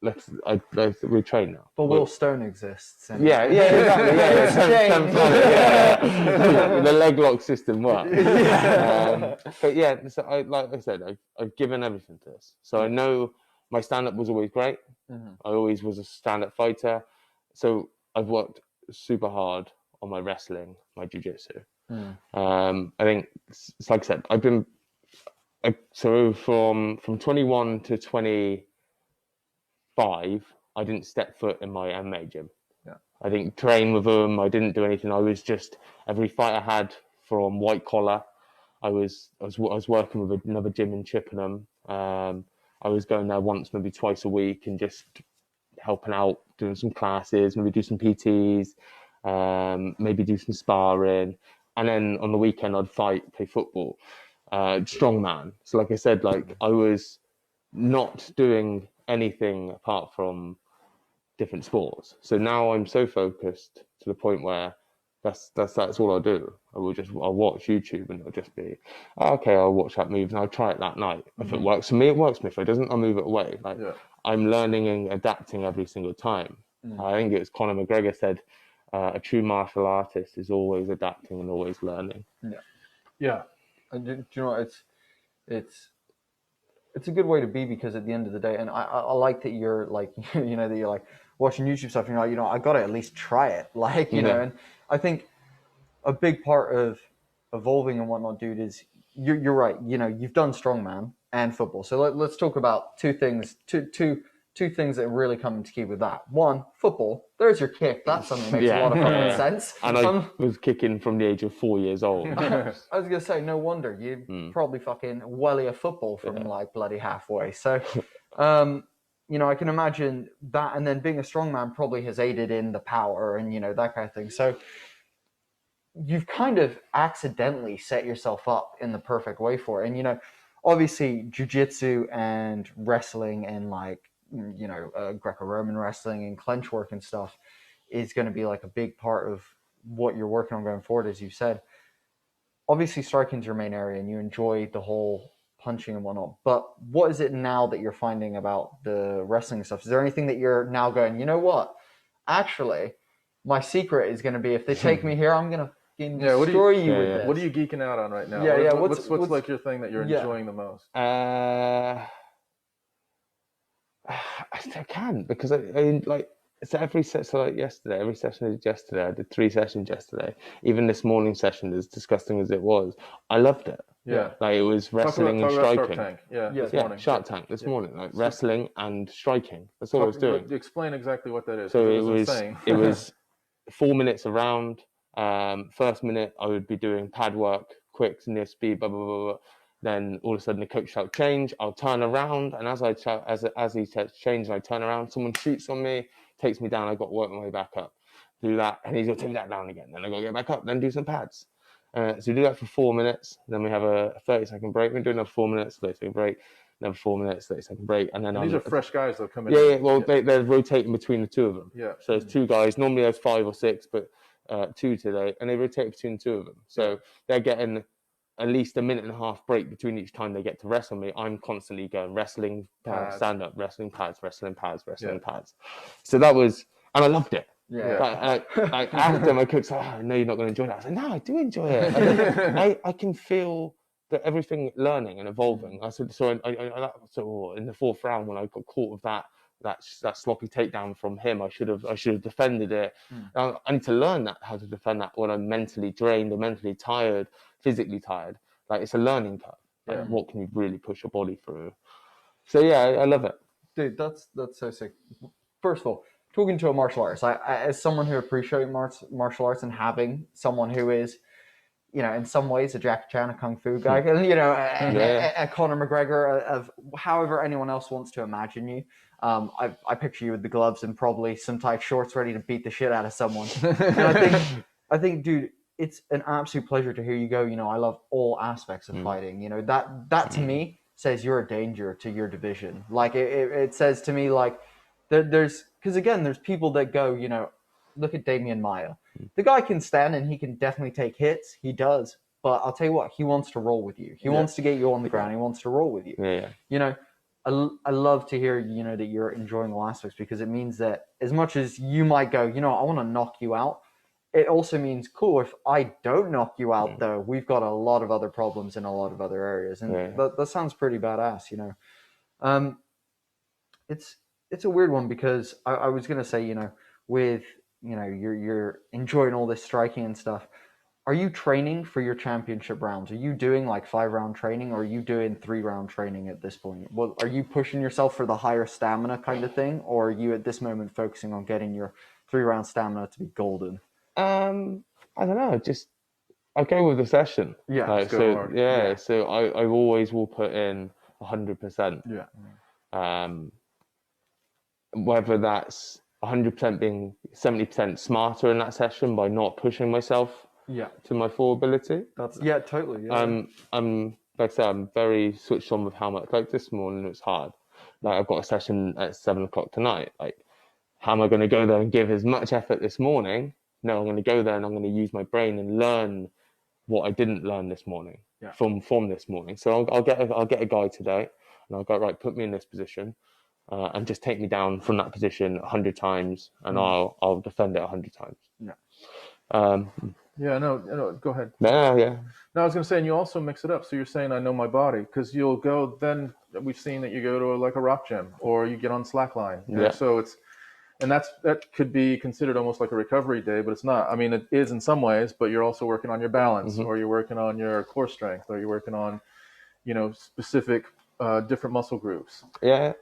we train now. But Will Stone exists. Exactly. The leg lock system works. But so like I said, I've given everything to this. So I know my stand-up was always great. I always was a stand-up fighter. So I've worked super hard on my wrestling, my jiu-jitsu. I think, like I said, I've been from 21 to 25, I didn't step foot in my MMA gym. I didn't train with them. I didn't do anything. I was just, every fight I had from white collar, I was working with another gym in Chippenham. I was going there once, maybe twice a week, and just helping out, doing some classes, maybe do some PTs, maybe do some sparring, and then on the weekend I'd fight, play football, strongman. So like I said, like I was not doing anything apart from different sports. So now I'm so focused to the point where that's all I'll do. I'll watch YouTube and it'll just be, okay, I'll watch that move and I'll try it that night. If it works for me, it works for me. If it doesn't, I'll move it away. I'm learning and adapting every single time. I think it was Conor McGregor said, a true martial artist is always adapting and always learning. And do you know what, it's a good way to be, because at the end of the day, and I like that you're like, that you're like watching YouTube stuff and you're like, I got to at least try it. Like, know, and I think a big part of evolving and whatnot, dude, is you're right. You've done strongman and football. So let's talk about two things that really come into key with that. One, football. There's your kick. That's something that makes a lot of fucking sense. And I was kicking from the age of 4 years old. I was going to say, no wonder. You probably fucking welly a football from like bloody halfway. So, I can imagine that. And then being a strongman probably has aided in the power and, that kind of thing. So you've kind of accidentally set yourself up in the perfect way for it. And, obviously jiu-jitsu and wrestling and like, Greco-Roman wrestling and clench work and stuff is going to be like a big part of what you're working on going forward, as you said. Obviously striking's your main area and you enjoy the whole punching and whatnot. But what is it now that you're finding about the wrestling stuff? Is there anything that you're now going, you know what? Actually, my secret is going to be if they take me here, I'm going to destroy you with this. What are you geeking out on right now? Yeah, What's like your thing that you're enjoying the most? I can, because I like, so every session I did yesterday, I did 3 sessions yesterday. Even this morning session, as disgusting as it was, I loved it. Yeah. Like, it was wrestling and striking. Shark Tank. This morning. Shark Tank this morning, like wrestling and striking. That's all I was doing. Explain exactly what that is. So it was 4 minutes around. First minute I would be doing pad work, quick, near speed, blah blah blah blah. Then all of a sudden the coach shouts change. I'll turn around, and as he says change, and I turn around, someone shoots on me, takes me down. I got to work my way back up. Do that, and he's gonna take that down again. Then I got to get back up. Then do some pads. So we do that for 4 minutes. Then we have a 30-second break. We do another 4 minutes, 30-second break. Another 4 minutes, 30-second break, and then these are fresh guys that come in. Yeah. Well, they're rotating between the 2 of them. Yeah. So there's 2 guys. Normally there's 5 or 6, but 2 today, and they rotate between the 2 of them. So they're getting at least a minute and a half break between each time they get to wrestle me. I'm constantly going wrestling, stand up, wrestling pads, wrestling pads, wrestling pads. So that was, and I loved it. Yeah. Like after my coach said, "Oh, no, you're not going to enjoy that." I was like, "No, I do enjoy it. I can feel that everything learning and evolving." I said, so in the 4th round when I got caught with that sloppy takedown from him, I should have defended it. I need to learn how to defend that when I'm mentally drained or mentally tired, physically tired. Like, it's a learning curve. Like, what can you really push your body through? So yeah, I love it. Dude, that's so sick. First of all, talking to a martial artist, I as someone who appreciates martial arts and having someone who is, you know, in some ways a Jackie Chan, a Kung Fu guy, and you know, a Conor McGregor, of however anyone else wants to imagine you. I picture you with the gloves and probably some tight shorts, ready to beat the shit out of someone. And I think, dude, it's an absolute pleasure to hear you go, you know, I love all aspects of fighting. You know, that to me says you're a danger to your division. Like, it says to me, like, there's, because again, there's people that go, you know, look at Damian Maia. The guy can stand and he can definitely take hits. He does. But I'll tell you what, he wants to roll with you. He wants to get you on the ground. He wants to roll with you. Yeah. You know, I love to hear, you know, that you're enjoying all aspects, because it means that as much as you might go, you know, I want to knock you out, it also means, cool, if I don't knock you out, though, we've got a lot of other problems in a lot of other areas. And that sounds pretty badass, you know. It's a weird one, because I was going to say, you know, with, you know, you're enjoying all this striking and stuff. Are you training for your championship rounds? Are you doing like 5-round training, or are you doing 3-round training at this point? Well, are you pushing yourself for the higher stamina kind of thing, or are you at this moment focusing on getting your 3-round stamina to be golden? I don't know. Just I go with the session. Yeah. Like, so I always will put in 100%. Yeah. Whether that's 100% being 70% smarter in that session by not pushing myself to my full ability. That's totally. Yeah. I'm like I said, I'm very switched on with how much. Like this morning, it was hard. Like, I've got a session at 7 o'clock tonight. Like, how am I going to go there and give as much effort this morning? No, I'm going to go there and I'm going to use my brain and learn what I didn't learn this morning from this morning. So I'll get a guy today, and I'll go, right, put me in this position. And just take me down from that position 100 times, and I'll defend it 100 times. No, go ahead. Yeah. No, I was going to say, and you also mix it up. So you're saying, I know my body, because you'll go, then we've seen that you go to like a rock gym, or you get on slackline. Yeah. So that could be considered almost like a recovery day, but it's not. I mean, it is in some ways, but you're also working on your balance, or you're working on your core strength, or you're working on, you know, specific different muscle groups. Yeah.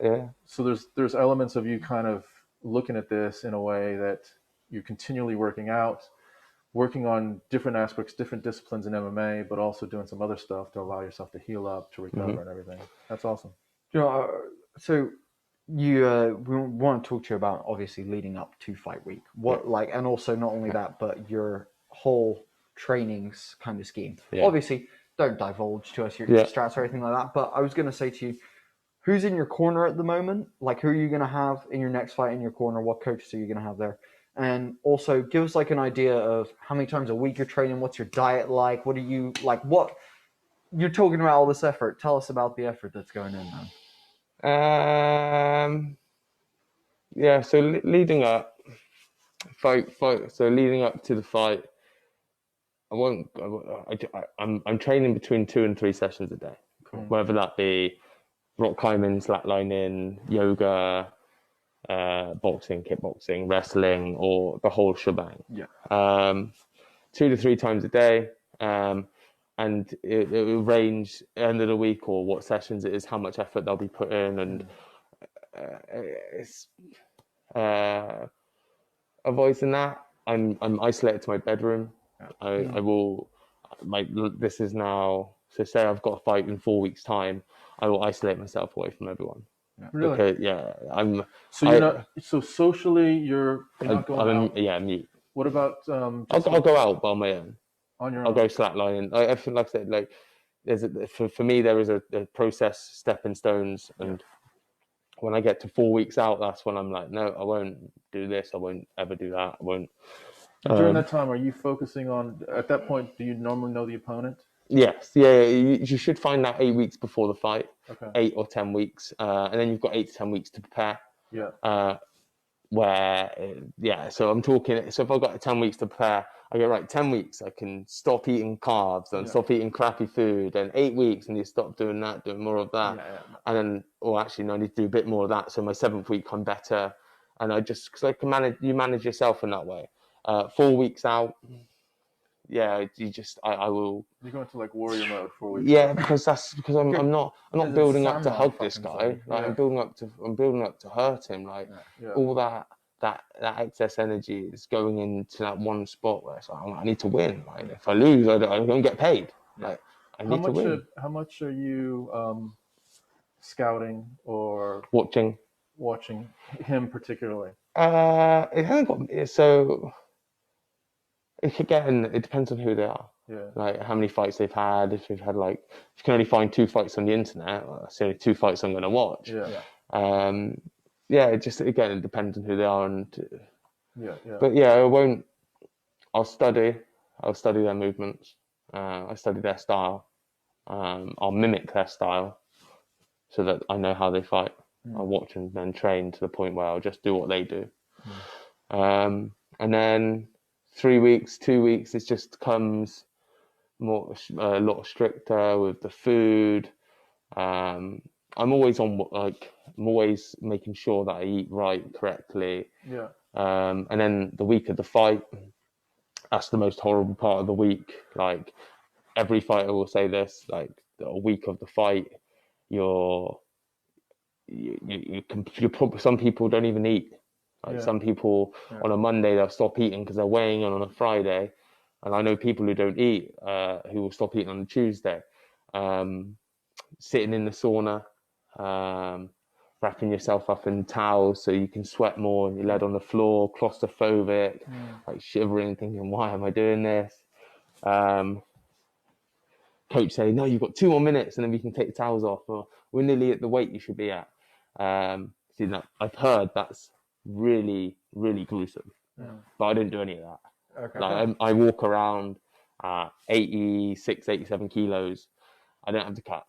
So there's elements of you kind of looking at this in a way that you're continually working on different aspects, different disciplines in MMA, but also doing some other stuff to allow yourself to heal up, to recover, and everything. That's awesome. You know, so you we want to talk to you about, obviously, leading up to fight week. And also not only that, but your whole trainings kind of scheme. Obviously, don't divulge to us your strats or anything like that. But I was going to say to you, who's in your corner at the moment? Like, who are you going to have in your next fight in your corner? What coaches are you going to have there? And also, give us like an idea of how many times a week you're training. What's your diet like? What are you like? What you're talking about all this effort. Tell us about the effort that's going in now. Yeah, so leading up, fight. So leading up to the fight, I'm training between 2 and 3 sessions a day, whether that be rock climbing, slacklining, yoga, boxing, kickboxing, wrestling, or the whole shebang. Yeah. 2 to 3 times a day, and it will range end of the week or what sessions it is, how much effort they'll be put in, and it's avoiding that. I'm isolated to my bedroom. I will this is now, so say I've got a fight in 4 weeks time, I will isolate myself away from everyone. Really? Because, I'm So you're not. So socially, you're not going out. Yeah, mute. What about I'll go out by my own. on your I'll own? go slacklining. I feel like I said, like for me there is a process, stepping stones, and when I get to 4 weeks out, that's when I'm like, no, I won't do this. I won't ever do that. I won't. During that time, are you focusing on? At that point, do you normally know the opponent? Yes, yeah. You should find out 8 weeks before the fight. Okay. 8 or 10 weeks, and then you've got 8 to 10 weeks to prepare. Yeah. So I'm talking. So if I've got 10 weeks to prepare, I go right. 10 weeks, I can stop eating carbs and stop eating crappy food, and 8 weeks, and you stop doing that, doing more of that, and then, actually, no, I need to do a bit more of that. So my 7th week, I'm better, and because I can manage. You manage yourself in that way. 4 weeks out, you just I will. You go into like warrior mode 4 weeks. Yeah, because I'm not building up to hug this guy. Like Yeah. I'm building up to hurt him. Like all that excess energy is going into that one spot where it's like, I need to win. Like if I lose, I don't get paid. Like I need to win. How much are you scouting or Watching. him particularly? It hasn't got so. It depends on who they are. Yeah. Like how many fights they've had. If you can only find 2 fights on the internet, well, that's the only 2 fights I'm going to watch. It just, again, it depends on who they are, but I won't. I'll study their movements. I study their style. I'll mimic their style so that I know how they fight. I'll watch and then train to the point where I'll just do what they do. And then 3 weeks, 2 weeks, it just comes a lot stricter with the food. I'm always making sure that I eat right, correctly. Yeah. And then the week of the fight, that's the most horrible part of the week. Like every fighter will say this, like a week of the fight, some people don't even eat. Like some people on a Monday, they'll stop eating because they're weighing in on a Friday. And I know people who don't eat, who will stop eating on a Tuesday. Sitting in the sauna, wrapping yourself up in towels so you can sweat more, and you're led on the floor, claustrophobic, like shivering, thinking, why am I doing this? Coach say, no, you've got 2 more minutes and then we can take the towels off, or we're nearly at the weight you should be at. I've heard that's really, really gruesome, but I didn't do any of that. Okay. Like I walk around 86, 87 kilos. I don't have to cut.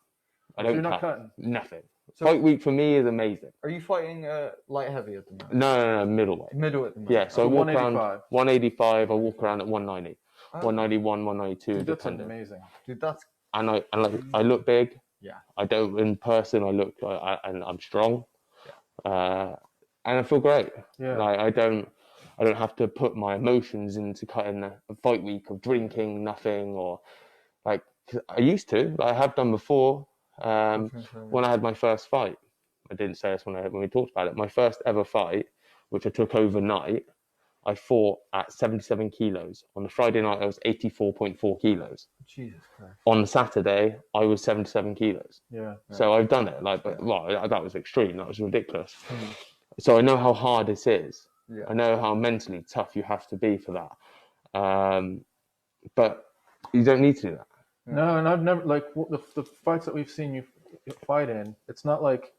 You're not cutting? Nothing. Fight week for me is amazing. Are you fighting light heavy at the moment? No, middleweight. Middle at the moment. Yeah, so I walk 185. around 185. I walk around at 190, 191, 192. Dude, that's depending. amazing. Dude, that's And I look big. Yeah. I don't in person. And I'm strong. And I feel great. Yeah. Like I don't have to put my emotions into cutting a fight week of drinking nothing, or like I used to. Like I have done before. When I had my first fight, I didn't say this when we talked about it. My first ever fight, which I took overnight, I fought at 77 kilos. On the Friday night, I was 84.4 kilos. Jesus Christ. On the Saturday, I was 77 kilos. Yeah. So I've done it. That was extreme. That was ridiculous. So I know how hard this is. Yeah. I know how mentally tough you have to be for that. But you don't need to do that. No, and I've never, like, the fights that we've seen you fight in, it's not like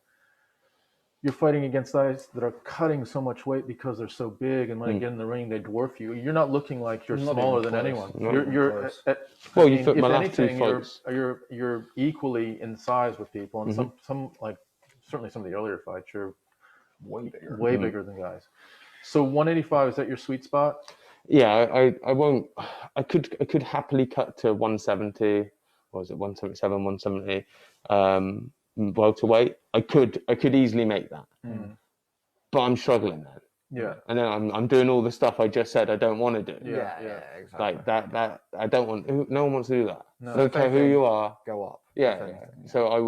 you're fighting against guys that are cutting so much weight because they're so big, and when they get in the ring, they dwarf you. You're not looking like you're Not smaller even than close. anyone. You're Well, if my last two anything, fights. you're equally in size with people, and Mm-hmm. some like certainly some of the earlier fights, you're Way bigger. way bigger than guys. So 185, is that your sweet spot? Yeah, I won't. I could happily cut to 170. What was it 177, 170? Welterweight. I could easily make that, but I'm struggling then. Yeah. And then I'm doing all the stuff I just said I don't want to do. Yeah, exactly. Like that I don't want. No one wants to do that. No. I don't care who you are. Go up. Yeah. So I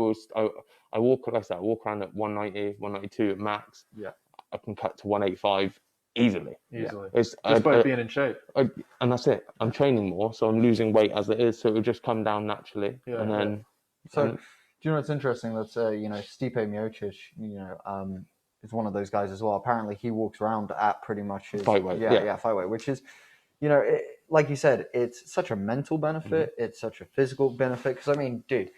walk, like I said, I walk around at 190, 192 at max. Yeah. I can cut to 185 easily. Just by being in shape. And that's it. I'm training more, so I'm losing weight as it is, so it'll just come down naturally. Yeah, and then, So, do you know what's interesting? That's Stipe Miocic, is one of those guys as well. Apparently, he walks around at pretty much his fight weight. Yeah, fight weight, which is, like you said, it's such a mental benefit. It's such a physical benefit. Because I mean, dude,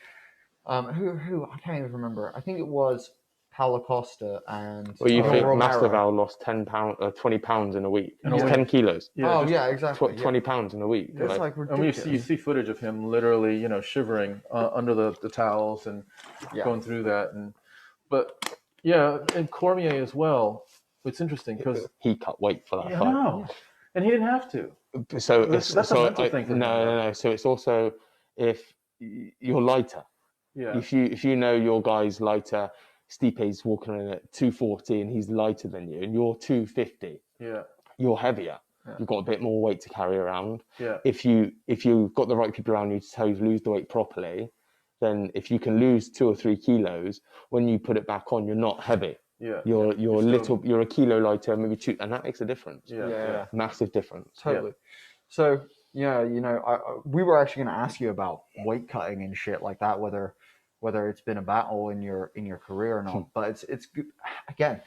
who I can't even remember. I think it was Paulo Costa and. Well, you think Romero. Masvidal lost 20 pounds in a week? In a week. 10 kilos. Yeah, exactly. 20 pounds in a week. It's like ridiculous. And you see footage of him literally, shivering under the towels and going through that. But and Cormier as well. It's interesting because he cut weight for that fight. I know. And he didn't have to. So that's a mental thing for him. No. So it's also if you're lighter. Yeah. If you know your guy's lighter, Stipe's walking in at 240 and he's lighter than you, and you're 250. Yeah. You're heavier. Yeah. You've got a bit more weight to carry around. Yeah. If you've got the right people around you to tell you to lose the weight properly, then if you can lose 2 or 3 kilos, when you put it back on, you're not heavy. Yeah. You're a kilo lighter, maybe 2, and that makes a difference. Yeah. Massive difference. Totally. So we were actually going to ask you about weight cutting and shit like that, whether it's been a battle in your career or not. But it's again,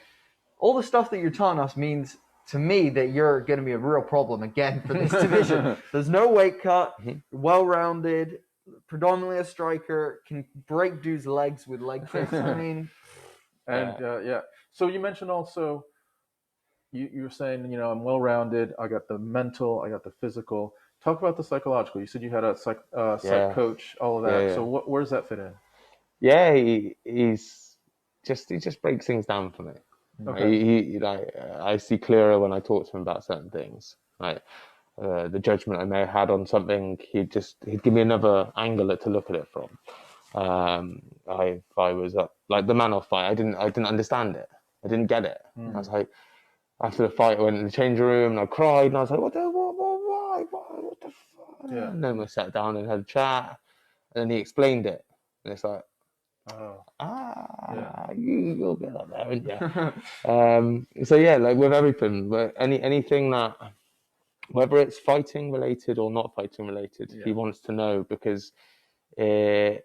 all the stuff that you're telling us means to me that you're going to be a real problem again for this division. There's no weight cut, well-rounded, predominantly a striker, can break dudes' legs with leg kicks. I mean, So you mentioned also, you were saying, I'm well-rounded. I got the mental, I got the physical. Talk about the psychological. You said you had a psych coach, all of that. Yeah. So where does that fit in? Yeah, he just breaks things down for me. Okay. I see clearer when I talk to him about certain things. Like the judgment I may have had on something, he'd give me another angle to look at it from. If I was like the Manoff fight, I didn't understand it. I didn't get it. I was like, after the fight, I went in the changing room and I cried and I was like, what the fuck? Yeah. And then we sat down and had a chat, and then he explained it, and it's like, you'll get up there, won't you? So yeah, like with everything, anything that, whether it's fighting related or not fighting related, he wants to know, because if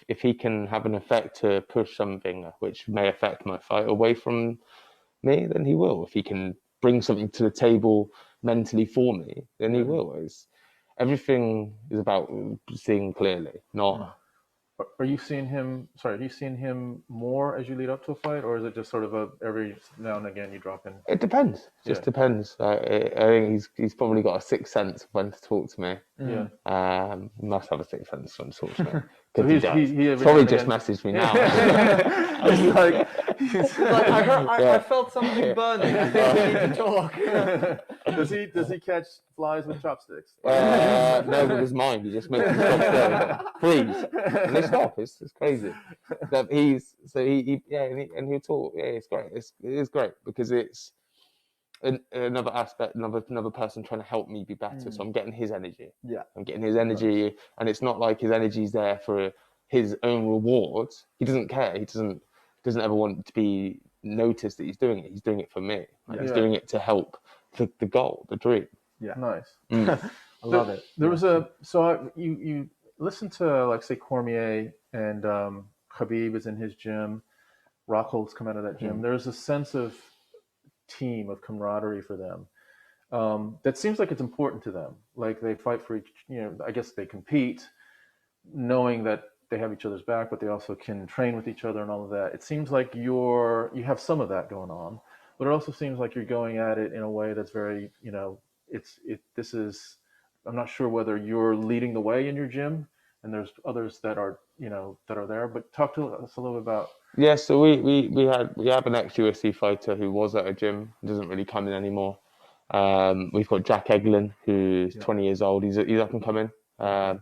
he can have an effect to push something which may affect my fight away from me, then he will. If he can bring something to the table mentally for me, then he will. Everything is about seeing clearly, not. Are you seeing him more as you lead up to a fight, or is it just sort of every now and again you drop in? It depends. Just depends. I think he's probably got a sixth sense of when to talk to me. Yeah. He must have a sixth sense when to talk to me. So he probably just messaged me now. I was like, I felt something burning. I think we need to talk. Does he catch flies with chopsticks? No, with his mind. He just makes them stop going, freeze, and they stop. It's crazy. But and he'll talk. Yeah, it's great. It is great because it's another aspect, another person trying to help me be better. So I'm getting his energy. Yeah, I'm getting his energy, and it's not like his energy's there for his own rewards. He doesn't care. He doesn't ever want to be noticed that he's doing it. He's doing it for me. He's doing it to help the goal, the dream. Yeah, nice. I love it. There was you listen to, like, say, Cormier and Khabib is in his gym. Rockhold's come out of that gym. There's a sense of team, of camaraderie for them. That seems like it's important to them. Like, they fight for each. I guess they compete, knowing that they have each other's back, but they also can train with each other and all of that. It seems like you have some of that going on, but it also seems like you're going at it in a way that's very, I'm not sure whether you're leading the way in your gym and there's others that are, that are there, but talk to us a little bit about. Yeah, so we have an ex-UFC fighter who was at a gym, doesn't really come in anymore. We've got Jack Eglin, who's 20 years old. He's up and coming. And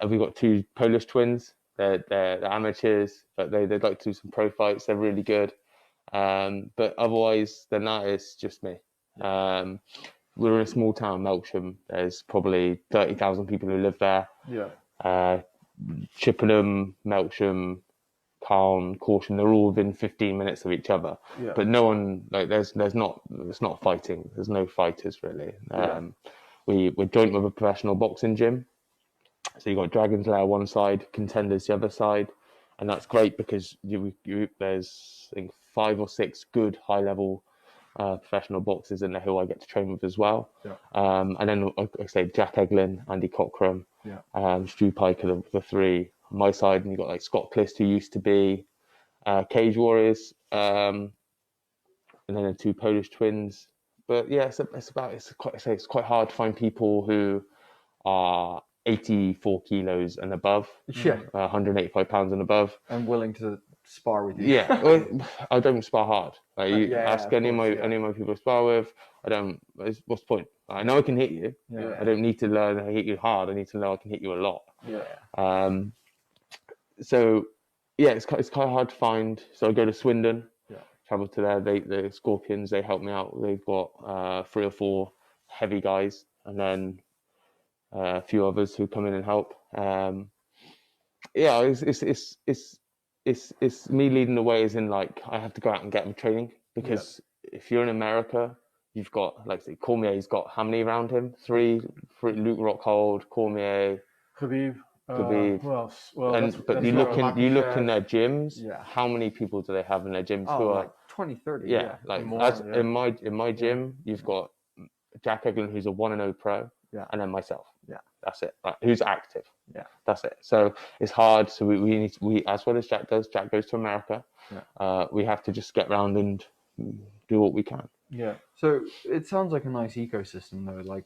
we've got two Polish twins. They're amateurs, but they'd like to do some pro fights. They're really good. But otherwise than that, it's just me. We're in a small town, Melksham. There's probably 30,000 people who live there. Yeah. Chippenham, Melksham, Calne, Caution, they're all within 15 minutes of each other. Yeah. But no one, like, it's not fighting. There's no fighters really. We're joint with a professional boxing gym. So you've got Dragon's Lair one side, Contenders the other side. And that's great because there's, I think, 5 or 6 good high-level professional boxers in there who I get to train with as well. Yeah. And then, like I say, Jack Eglin, Andy Cockram, Stu Pike are the 3 on my side. And you've got like Scott Clist, who used to be Cage Warriors, and then the 2 Polish twins. But yeah, it's quite hard to find people who are 84 kilos and above, 185 pounds and above, and willing to spar with you. Yeah, well, I don't spar hard. Like, ask any of my people I spar with. I don't. What's the point? I know I can hit you. I don't need to learn how to hit you hard. I need to know I can hit you a lot. So yeah, it's quite hard to find. So I go to Swindon. Travel to there. The Scorpions, they help me out. They've got 3 or 4 heavy guys, and then a few others who come in and help. It's me leading the way, as in, like, I have to go out and get them training, because if you're in America, you've got, like, say, Cormier's got how many around him? 3 Luke Rockhold, Cormier, Khabib. Who else? Well, but you look in their gyms. How many people do they have in their gyms who are like 20, 30? Like more, in my gym, you've got Jack Eglin, who's a 1-0 pro, and then myself. That's it. Like, who's active? That's it. So it's hard. So we as well as Jack does. Jack goes to America. We have to just get around and do what we can. So it sounds like a nice ecosystem, though. Like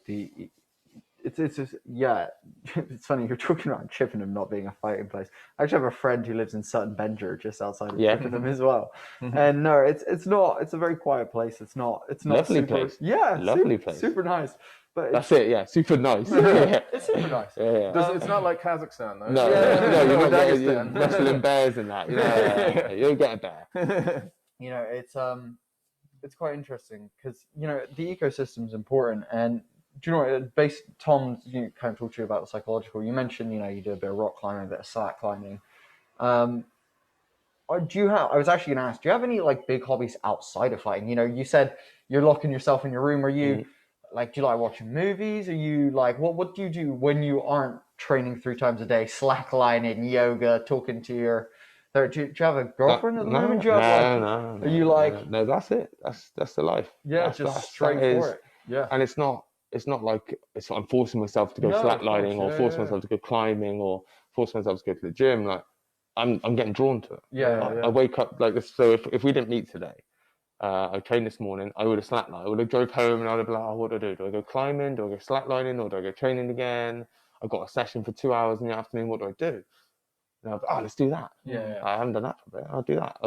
it's just, it's funny you're talking about Chippenham not being a fighting place. I actually have a friend who lives in Sutton Bender, just outside of Chippenham as well. And no, it's not. It's a very quiet place. It's not Lovely super, place. Lovely place. Super nice. But that's it. Yeah, super nice. It's super nice. It's not like Kazakhstan, though. No, you're not getting wrestling bears and that. You'll get a bear. It's quite interesting because the ecosystem's important. And do you know what? Tom, kind of talked to you about the psychological. You mentioned you do a bit of rock climbing, a bit of slack climbing. I was actually going to ask, do you have any like big hobbies outside of fighting? You said you're locking yourself in your room. Are you like, do you like watching movies? Are you like, what do you do when you aren't training 3 times a day, slacklining, yoga, talking to your? Do you have a girlfriend at the moment? No. Are you like? No, that's it. That's the life. Just straight for it. Yeah. And it's not like I'm forcing myself to go slacklining or forcing myself to go climbing or forcing myself to go to the gym. Like, I'm getting drawn to it. I wake up like this. So if we didn't meet today, I trained this morning, I would have slacklined. I would have drove home and I would have been like, what do I do? Do I go climbing? Do I go slacklining? Or do I go training again? I've got a session for 2 hours in the afternoon. What do I do? And I'll be, let's do that. I haven't done that for a bit. I'll do that.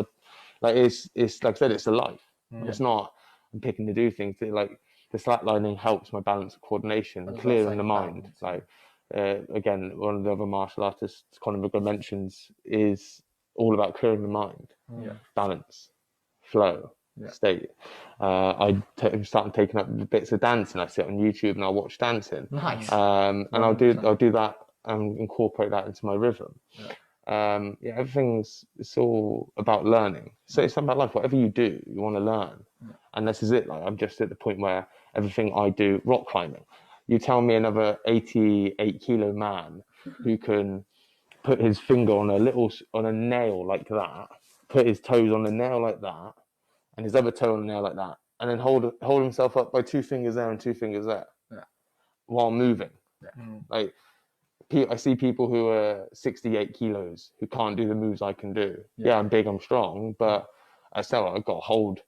It's like I said, it's a life. It's not, I'm picking to do things. Like, the slacklining helps my balance of coordination and clearing the mind. Like, again, one of the other martial artists, Conor McGregor, mentions is all about clearing the mind, balance, flow, state. I started taking up bits of dancing. I sit on YouTube and I'll watch dancing. Nice. And I'll do that and incorporate that into my rhythm. It's all about learning. So it's about life. Whatever you do, you want to learn. And this is it. Like, I'm just at the point where everything I do, rock climbing. You tell me another 88 kilo man who can put his finger on a nail like that, put his toes on a nail like that, and his other toe on a nail like that, and then hold himself up by 2 fingers there and 2 fingers there, while moving. Like, I see people who are 68 kilos who can't do the moves I can do. Yeah, I'm big, I'm strong, but I've got to hold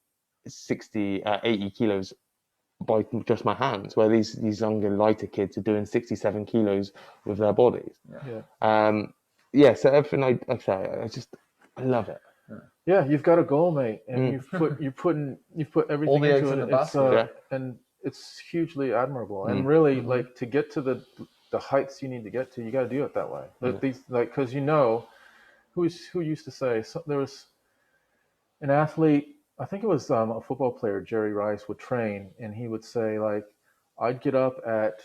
80 kilos by just my hands, where these younger, lighter kids are doing 67 kilos with their bodies. So everything I say, I love it. Yeah, you've got a goal, mate, and you've put everything All the eggs into in it. the basket. And it's hugely admirable. And really, like, to get to the heights you need to get to, you got to do it that way. Because who used to say, there was an athlete, I think it was a football player, Jerry Rice, would train, and he would say, like, I'd get up at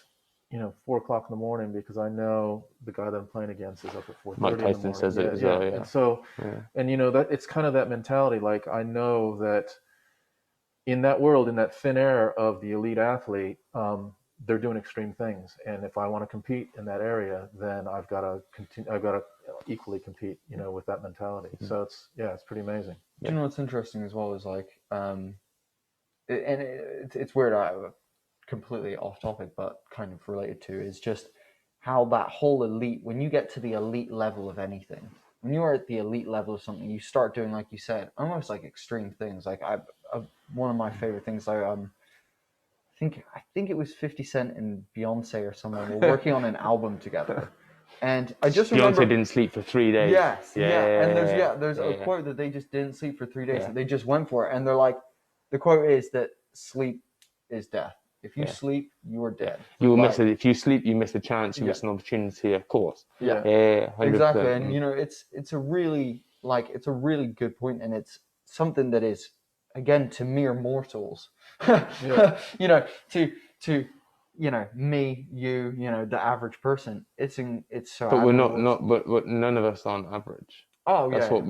4:00 in the morning because I know the guy that I'm playing against is up at 4:30 Mike in the Tyson morning. says it as well. Yeah. And so, that it's kind of that mentality. Like, I know that in that world, in that thin air of the elite athlete, they're doing extreme things. And if I want to compete in that area, then I've got to continue. I've got to equally compete, with that mentality. So it's pretty amazing. Do you know what's interesting as well is like, it's weird. Completely off topic, but kind of related to, is just how that whole elite, when you get to the elite level of anything, when you are at the elite level of something, you start doing, like you said, almost like extreme things. Like one of my favorite things, I think it was 50 Cent and Beyonce or someone were working on an album together. And I just remember Beyonce didn't sleep for 3 days. Yes, and there's a quote that they just didn't sleep for 3 days. They just went for it, and they're like, the quote is that sleep is death. If you sleep, you are dead. You will miss it. If you sleep, you miss a chance. You miss an opportunity. Of course. Yeah. 100%. Exactly. And it's a really good point, and it's something that is, again, to mere mortals. To me, you, the average person. It's so. But we're not. But none of us aren't average. Oh yeah. That's what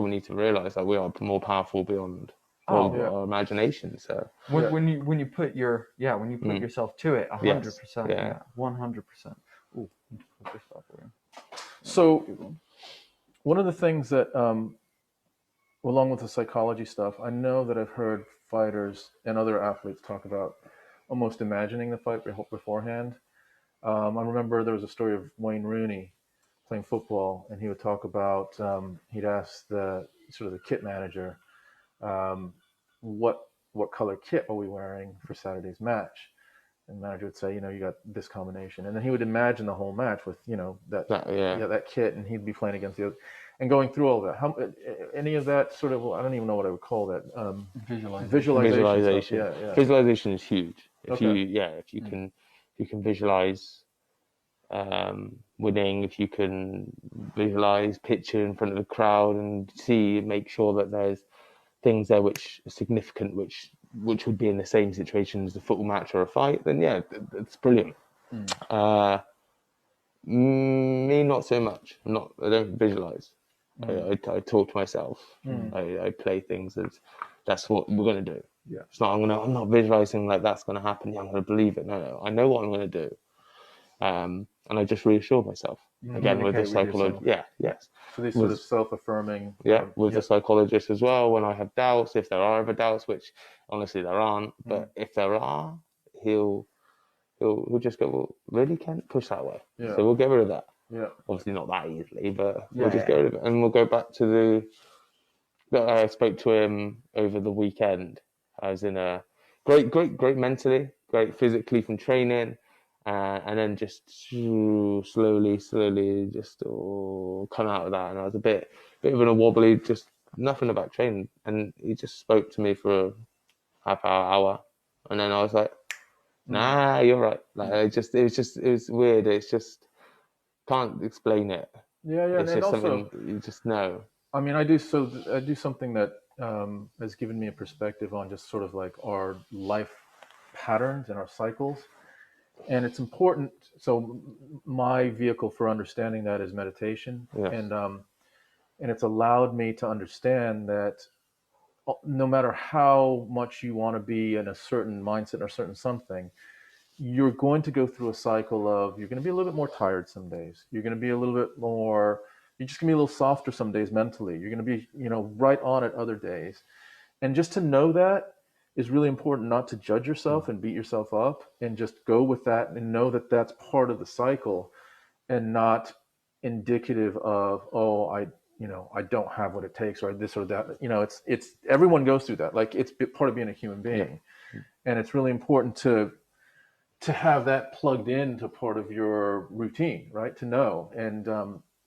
we need to realize. That we are more powerful beyond our imagination. So when you put yourself to it, 100%, 100%. Ooh, put this up for you. So one of the things that, along with the psychology stuff, I know that I've heard fighters and other athletes talk about almost imagining the fight beforehand. I remember there was a story of Wayne Rooney playing football, and he would talk about, he'd ask the kit manager, what color kit are we wearing for Saturday's match? And the manager would say, you got this combination. And then he would imagine the whole match with, that kit, and he'd be playing against the other, and going through all of that. Any of that sort of, I don't even know what I would call that. Visualization. Stuff. Visualization is huge. If you can visualize winning, if you can visualize picture in front of the crowd and make sure that there's things there which are significant, which would be in the same situation as a football match or a fight, then it's brilliant. Me, not so much. I don't visualize. I talk to myself. I play things as that's what we're going to do. Yeah. It's not. I'm not visualizing like that's going to happen. Yeah, I'm going to believe it. No. I know what I'm going to do. And I just reassure myself again with the psychologist. Yes. So these sort of self-affirming. The psychologist as well. When I have doubts, if there are ever doubts, which honestly there aren't, but if there are, he'll just go, well, really, Kent, push that way. Yeah. So we'll get rid of that. Yeah. Obviously not that easily, but we'll just get rid of it, and we'll go back to I spoke to him over the weekend. I was in a great mentally, great physically from training. And then just slowly just come out of that. And I was a bit of a wobbly, just nothing about training. And he just spoke to me for a half hour. And then I was like, nah, you're right. Like, it was weird. It's just, can't explain it. Yeah. It's and just also, something you just know. I mean, I do something that has given me a perspective on just sort of like our life patterns and our cycles. And it's important. So my vehicle for understanding that is meditation. Yes. And it's allowed me to understand that no matter how much you want to be in a certain mindset or certain something, you're going to go through a cycle of, you're going to be a little bit more tired some days. You're going to be a little bit more, you're just going to be a little softer some days mentally. You're going to be, right on it other days. And just to know that is really important, not to judge yourself and beat yourself up, and just go with that and know that that's part of the cycle. and not indicative of, oh, I don't have what it takes, or this or that. It's everyone goes through that. Like, it's part of being a human being, and it's really important to have that plugged into part of your routine, right? To know. And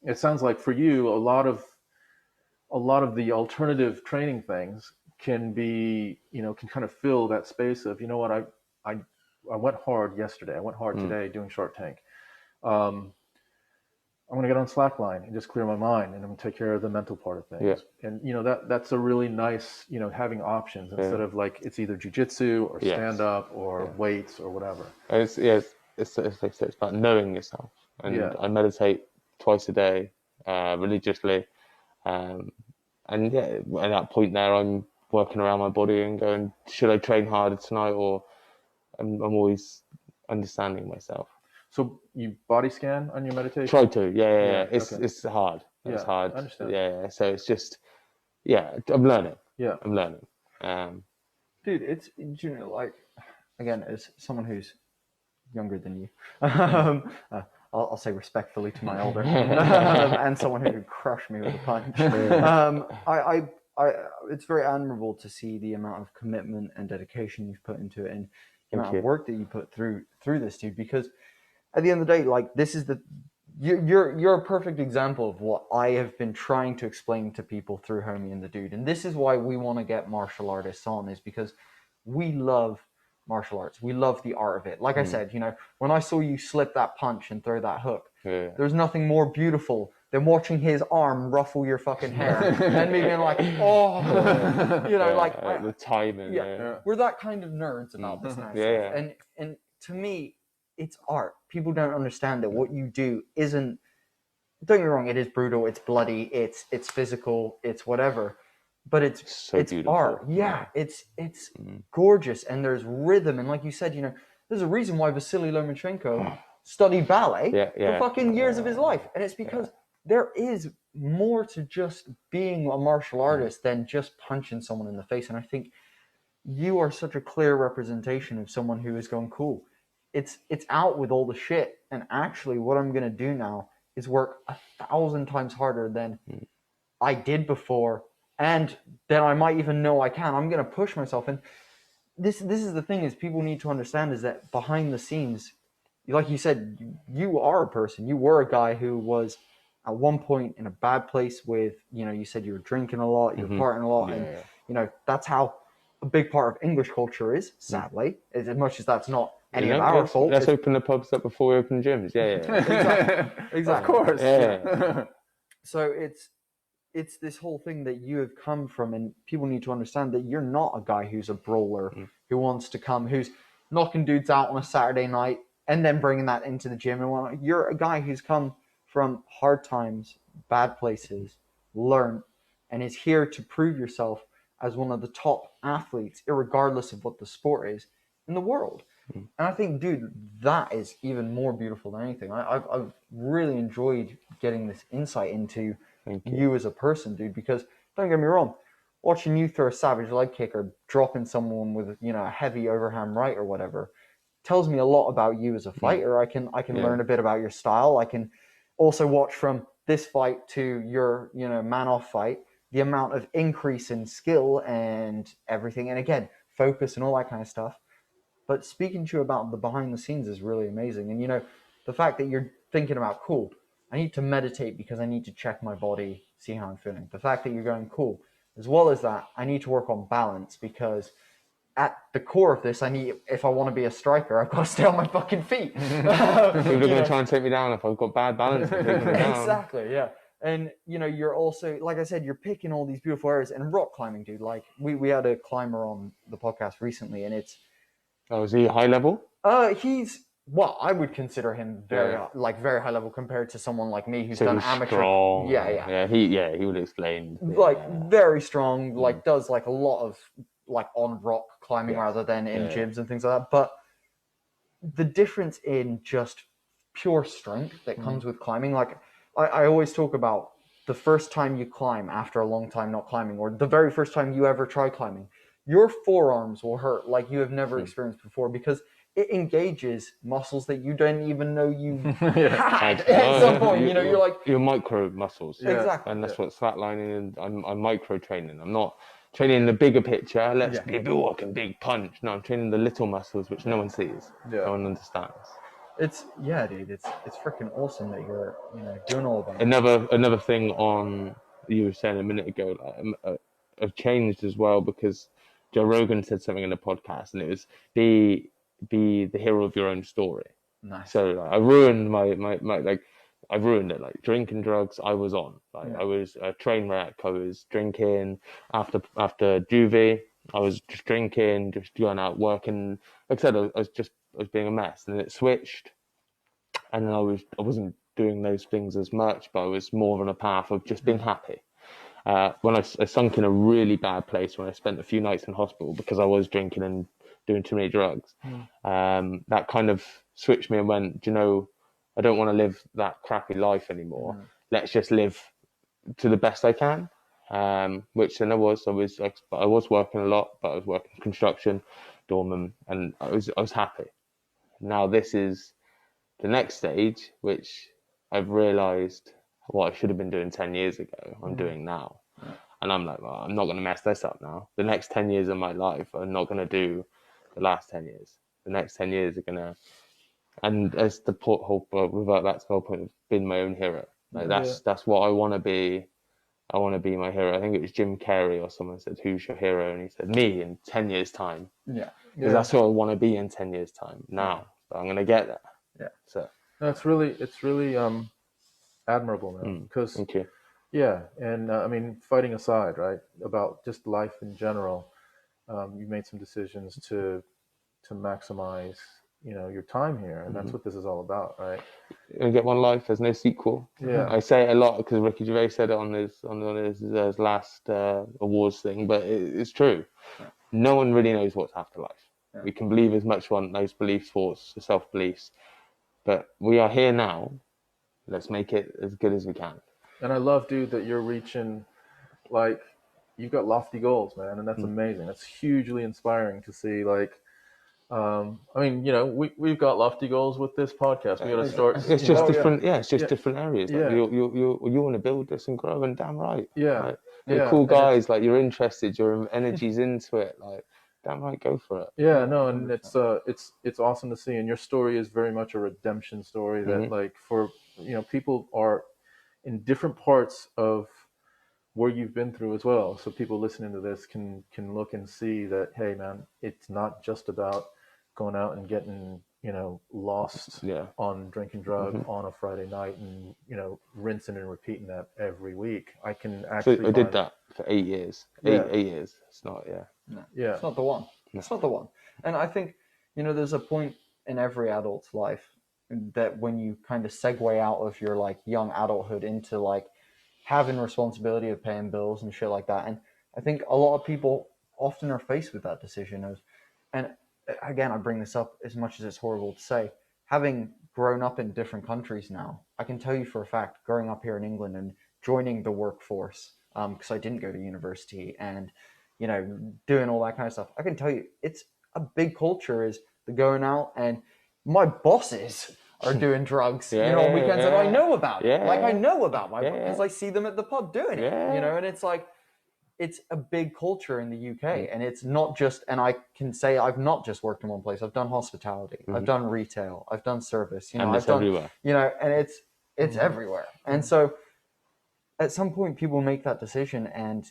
it sounds like for you, a lot of the alternative training things can be, can kind of fill that space of, I went hard yesterday. I went hard today doing Shark Tank. I'm going to get on Slackline and just clear my mind, and I'm going to take care of the mental part of things. Yeah. And that's a really nice, having options instead of like, it's either jujitsu or stand up or weights or whatever. It's like I said, it's about knowing yourself. And I meditate twice a day, religiously. And at that point there, I'm working around my body and going, should I train harder tonight? Or I'm always understanding myself. So you body scan on your meditation? Try to, yeah. It's hard. It's hard. I understand. Yeah. So it's just, I'm learning. Yeah. I'm learning. Dude, it's, like, again, as someone who's younger than you, I'll say respectfully to my elder, and someone who could crush me with a punch. It's very admirable to see the amount of commitment and dedication you've put into it, and the amount of work that you put through this, dude, because at the end of the day, like, this is you're a perfect example of what I have been trying to explain to people through Homie and the Dude. And this is why we want to get martial artists on, is because we love martial arts. We love the art of it. Like I said, when I saw you slip that punch and throw that hook, there's nothing more beautiful than watching his arm ruffle your fucking hair and me being like, oh, like the timing. We're that kind of nerds about this kind of stuff. And to me, it's art. People don't understand that what you do isn't, don't get me wrong, it is brutal, it's bloody, it's physical, it's whatever, but it's beautiful. art. It's gorgeous, and there's rhythm, and like you said, there's a reason why Vasily Lomachenko studied ballet for fucking years of his life, and it's because there is more to just being a martial artist than just punching someone in the face. And I think you are such a clear representation of someone who is going, cool, it's out with all the shit, and actually what I'm going to do now is work 1,000 times harder than I did before, and then I might even know I can. I'm going to push myself. And this is the thing, is people need to understand, is that behind the scenes, like you said, you are a person. You were a guy who was at one point in a bad place with, you said you were drinking a lot, you were partying a lot, and that's how a big part of English culture is, sadly, as much as that's not any of our fault. Let's open the pubs up before we open gyms. Exactly. Of course. So it's this whole thing that you have come from, and people need to understand that you're not a guy who's a brawler, who wants to come, who's knocking dudes out on a Saturday night and then bringing that into the gym and whatnot. You're a guy who's come from hard times, bad places, learn, and is here to prove yourself as one of the top athletes, irregardless of what the sport is, in the world. And I think, dude, that is even more beautiful than anything. I've really enjoyed getting this insight into you as a person, dude, because don't get me wrong, watching you throw a savage leg kick or dropping someone with, a heavy overhand right or whatever tells me a lot about you as a fighter. I can learn a bit about your style. I can also watch from this fight to your, man-off fight, the amount of increase in skill and everything. And again, focus and all that kind of stuff. But speaking to you about the behind the scenes is really amazing. And, the fact that you're thinking about, cool, I need to meditate because I need to check my body, see how I'm feeling. The fact that you're going, cool, as well as that, I need to work on balance because at the core of this, if I want to be a striker, I've got to stay on my fucking feet. People are going to try and take me down if I've got bad balance. Exactly, yeah. And, you're also, like I said, you're picking all these beautiful areas. And rock climbing, dude, like we had a climber on the podcast recently, and it's... Oh, is he high level? He's... Well, I would consider him very high level compared to someone like me who's done amateur. Strong. Yeah. He would explain. Very strong. Does a lot of on rock climbing rather than in gyms and things like that. But the difference in just pure strength that comes with climbing, I always talk about the first time you climb after a long time not climbing, or the very first time you ever try climbing, your forearms will hurt like you have never experienced before, because it engages muscles that you don't even know you had Yeah. at some point. You know, you're like, your micro muscles. Yeah. exactly. And that's what flatlining and I'm micro training. I'm not training the bigger picture. Let's be big, I can big punch. No, I'm training the little muscles which no one sees. Yeah. No one understands. It's dude. It's freaking awesome that you're doing all that. Another thing on you were saying a minute ago, I've changed as well because Joe Rogan said something in the podcast, and it was be the hero of your own story. Nice. So like, I ruined my like I ruined it. Like drinking drugs, I was on. Like I was a train wreck. I was drinking after juvie. I was just drinking, just going out working. Like I said, I was being a mess, and then it switched, and then I wasn't doing those things as much, but I was more on a path of just being happy. When I sunk in a really bad place when I spent a few nights in hospital because I was drinking and doing too many drugs, that kind of switched me and went, do you know, I don't want to live that crappy life anymore. Let's just live to the best I can. Which then I was working a lot, but I was working construction, doorman, and I was happy. Now this is the next stage, which I've realised what I should have been doing 10 years ago, I'm doing now. And I'm like, well, I'm not going to mess this up now. The next 10 years of my life, I'm not going to do the last 10 years. The next 10 years are going to, and as the whole, revert back to the whole point of being my own hero. Like that's what I want to be. I want to be my hero. I think it was Jim Carrey or someone said, who's your hero? And he said, me in 10 years time. Yeah. Because that's what I want to be in 10 years time now. So I'm going to get there. Yeah. So No, it's really admirable, man. Because thank you. yeah, and I mean, fighting aside, right, about just life in general, you made some decisions to maximize, your time here, and that's what this is all about, right? You get one life. There's no sequel. Yeah. I say it a lot because Ricky Gervais said it on his last awards thing, but it's true. No one really knows what's afterlife. We can believe as much on those beliefs, thoughts, self beliefs, but we are here now. Let's make it as good as we can. And I love, dude, that you're reaching, like, you've got lofty goals, man, and that's amazing. That's hugely inspiring to see. Like, I mean, we've got lofty goals with this podcast. We got to start. It's just different. Yeah, it's just different areas. Like Yeah. You want to build this and grow, and damn right. Yeah. Like, Yeah. you're cool guys. Like you're interested. Your energy's into it. Like damn right, go for it. Yeah, no, and it's awesome to see. And your story is very much a redemption story that, like, for people are in different parts of where you've been through as well. So people listening to this can look and see that, hey, man, it's not just about going out and getting lost on drinking drugs on a Friday night and rinsing and repeating that every week. I can actually. So I did that for 8 years. Eight years. It's not. No, yeah. It's not the one. It's not the one. And I think there's a point in every adult's life that when you kind of segue out of your like young adulthood into like having responsibility of paying bills and shit like that. And I think a lot of people often are faced with that decision of, and again, I bring this up as much as it's horrible to say, having grown up in different countries now, I can tell you for a fact, growing up here in England and joining the workforce, because I didn't go to university and, doing all that kind of stuff, I can tell you it's a big culture is the going out, and my bosses are doing drugs, on weekends, and I know about it. Like I know about my because I see them at the pub doing it, and it's like, it's a big culture in the UK, and it's not just, and I can say I've not just worked in one place. I've done hospitality, I've done retail, I've done service, and I've done everywhere. And it's everywhere. And so at some point people make that decision, and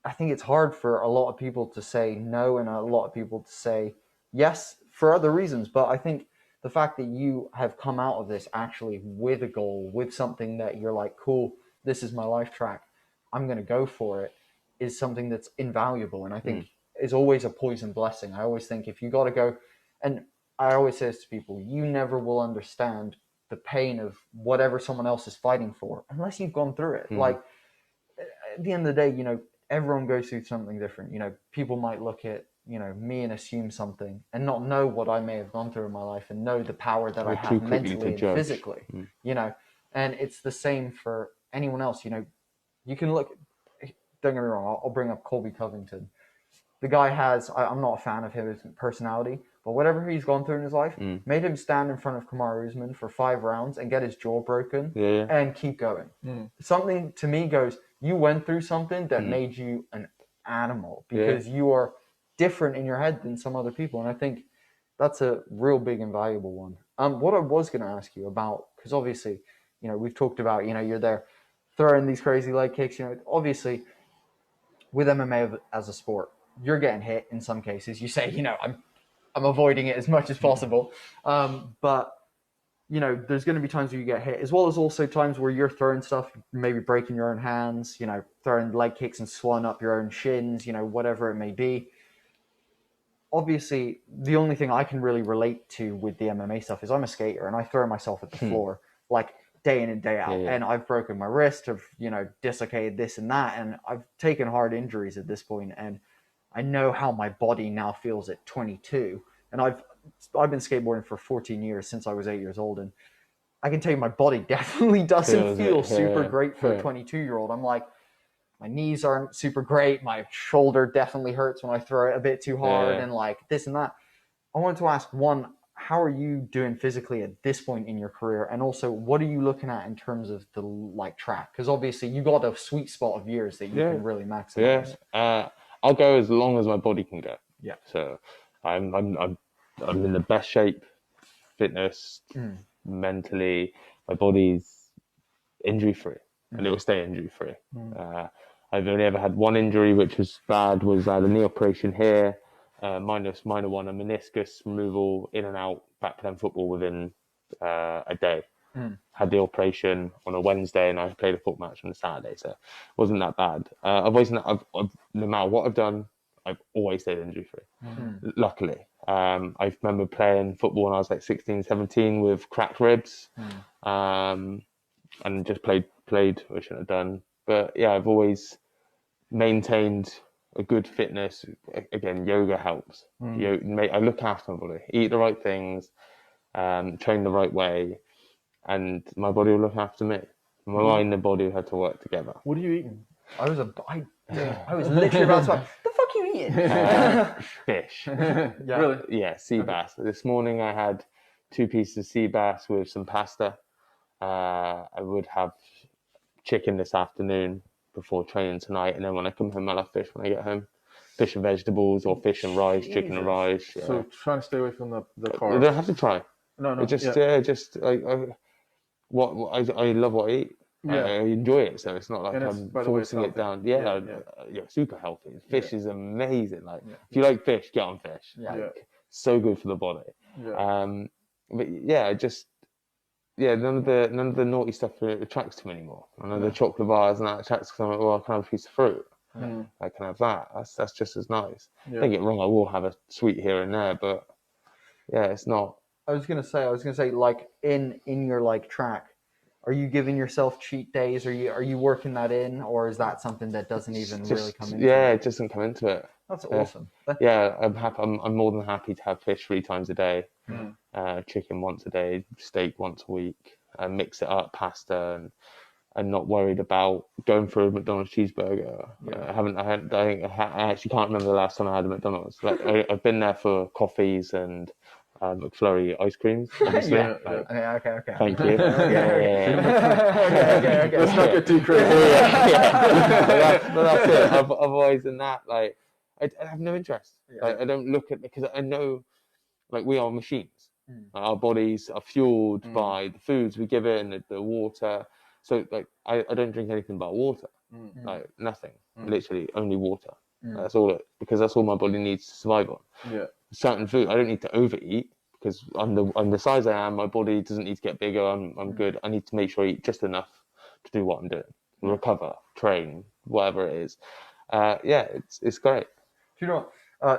I think it's hard for a lot of people to say no and a lot of people to say yes for other reasons. But I think the fact that you have come out of this actually with a goal, with something that you're like, cool, this is my life track, I'm going to go for it, is something that's invaluable. And I think is always a poison blessing. I always think if you got to go, and I always say this to people, you never will understand the pain of whatever someone else is fighting for unless you've gone through it. Like at the end of the day, everyone goes through something different. People might look at, me and assume something and not know what I may have gone through in my life and know the power that I have mentally and physically, and it's the same for anyone else. You can look, don't get me wrong, I'll bring up Colby Covington. The guy has, I'm not a fan of his personality, But whatever he's gone through in his life made him stand in front of Kamaru Usman for 5 rounds and get his jaw broken and keep going. Something to me goes, you went through something that made you an animal because you are different in your head than some other people. And I think that's a real big and valuable one. What I was going to ask you about, because obviously, we've talked about, you're there throwing these crazy leg kicks, obviously with MMA as a sport, you're getting hit in some cases. You say, I'm avoiding it as much as possible. But, there's going to be times where you get hit, as well as also times where you're throwing stuff, maybe breaking your own hands, throwing leg kicks and swelling up your own shins, whatever it may be. Obviously, the only thing I can really relate to with the MMA stuff is I'm a skater and I throw myself at the floor like day in and day out. And I've broken my wrist, I've, dislocated this and that. And I've taken hard injuries at this point. And I know how my body now feels at 22. And I've been skateboarding for 14 years since I was 8 years old. And I can tell you my body definitely doesn't feel super great for a 22-year-old. I'm like, my knees aren't super great. My shoulder definitely hurts when I throw it a bit too hard and like this and that. I wanted to ask, one, how are you doing physically at this point in your career? And also, what are you looking at in terms of the track? Because obviously you got a sweet spot of years that you can really maximize. I'll go as long as my body can go. Yeah. So I'm in the best shape, fitness, mentally. My body's injury free, and it will stay injury free. I've only ever had one injury, which was bad. I had a knee operation here, minor one, a meniscus removal, in and out, back playing football within a day. Had the operation on a Wednesday, and I played a football match on a Saturday, so it wasn't that bad. I've no matter what I've done, I've always stayed injury free. Luckily, I remember playing football when I was like 16, 17 with cracked ribs, and just played. I shouldn't have done. But yeah, I've always maintained a good fitness. Again, yoga helps. I look after my body, eat the right things, train the right way, and my body will look after me. My mind and body had to work together. What are you eating? I was literally about to ask, the fuck you eating? Fish. Really? Yeah, sea bass. This morning I had 2 pieces of sea bass with some pasta. I would have chicken this afternoon before training tonight, and then when I come home I'll have fish when I get home. Fish and vegetables, or fish and rice, chicken and rice. Yeah. So trying to stay away from the carbs. You don't have to try. No. I love what I eat. Yeah. I enjoy it, so it's not like I'm forcing it down. Yeah. Super healthy. Fish is amazing. Like if you like fish, get on fish. So good for the body. But yeah, none of the naughty stuff attracts to me anymore. None of the chocolate bars and that attracts, because I'm like, well, I can have a piece of fruit. I can have that. That's just as nice. Don't get me wrong, I will have a sweet here and there, but yeah, it's not. I was gonna say, like in your track, are you giving yourself cheat days? Are you working that in, or is that something that doesn't even really come into it? Yeah, it doesn't come into it. That's awesome. Yeah, I'm happy. I'm more than happy to have fish 3 times a day, chicken once a day, steak once a week, mix it up, pasta, and not worried about going for a McDonald's cheeseburger. I actually can't remember the last time I had a McDonald's. Like I've been there for coffees and McFlurry ice creams. Obviously. Okay. Thank you. Okay. Let's not get too crazy. But that's it. Otherwise than that, like I have no interest. Like, I don't look at, because I know, like, we are machines. Our bodies are fueled by the foods we give it and the water. So like I don't drink anything but water. Like nothing. Literally only water. That's all because that's all my body needs to survive on. Yeah. Certain food I don't need to overeat, because I'm the size I am, my body doesn't need to get bigger. I'm good. I need to make sure I eat just enough to do what I'm doing. Recover, train, whatever it is. It's great. You know,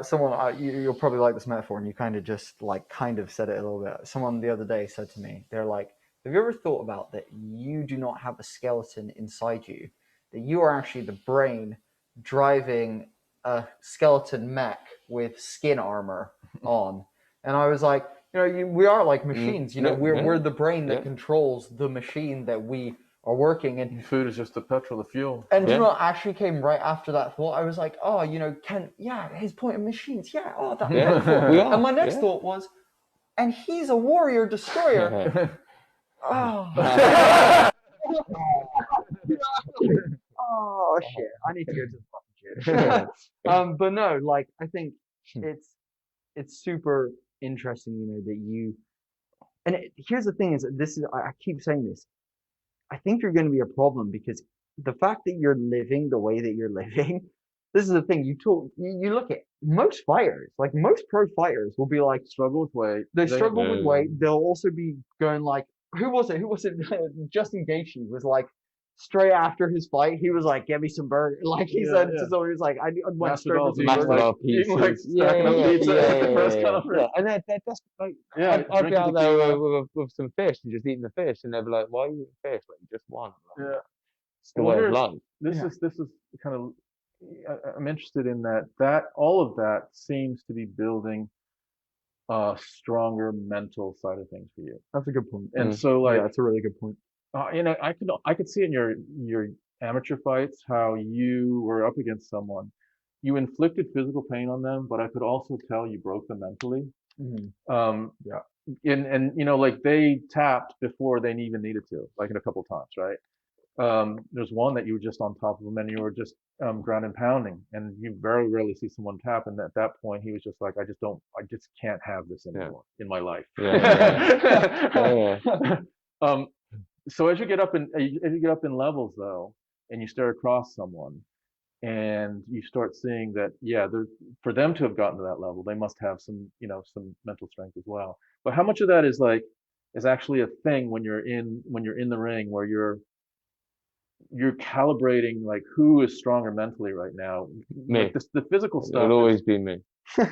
someone you'll probably like this metaphor, and you kind of said it a little bit. Someone the other day said to me, they're like, have you ever thought about that you do not have a skeleton inside you, that you are actually the brain driving a skeleton mech with skin armor on? And I was like, we are like machines. We're the brain that controls the machine that we are working. And food is just the petrol, the fuel. And you know what actually came right after that thought? I was like, oh, his point of machines. Yeah, oh, that cool. And my next thought was, and he's a warrior destroyer. Oh. Oh shit! I need to go to the fucking gym. But no, like I think it's super interesting, that you. And here's the thing: is I keep saying this. I think you're going to be a problem because the fact that you're living the way that you're living. This is the thing. You look at most fighters, like most pro fighters, will be like struggle with weight. They struggle with weight. They'll also be going like, who was it? Justin Gaethje was like. Straight after his fight, he was like, "Get me some burger." Like he said to someone, he was like, "I went straight to some burger." Pieces. Yeah. And that's like, I'd be out there with some fish and just eating the fish, and they'd be like, "Why are you eating fish? Like, you just won." Like, it's the way of life. This is kind of. I'm interested in that all of that seems to be building a stronger mental side of things for you. That's a good point. And so, like, that's a really good point. I could see in your amateur fights how you were up against someone, you inflicted physical pain on them, but I could also tell you broke them mentally. And like they tapped before they even needed to, like in a couple times, right? There's one that you were just on top of them and you were just ground and pounding, and you very rarely see someone tap. And at that point, he was just like, I just can't have this anymore in my life. So as you get up in levels though, and you stare across someone, and you start seeing that, for them to have gotten to that level, they must have some mental strength as well. But how much of that is actually a thing when you're in the ring, where you're calibrating like who is stronger mentally right now? Me. Like the physical stuff. It'll always be me.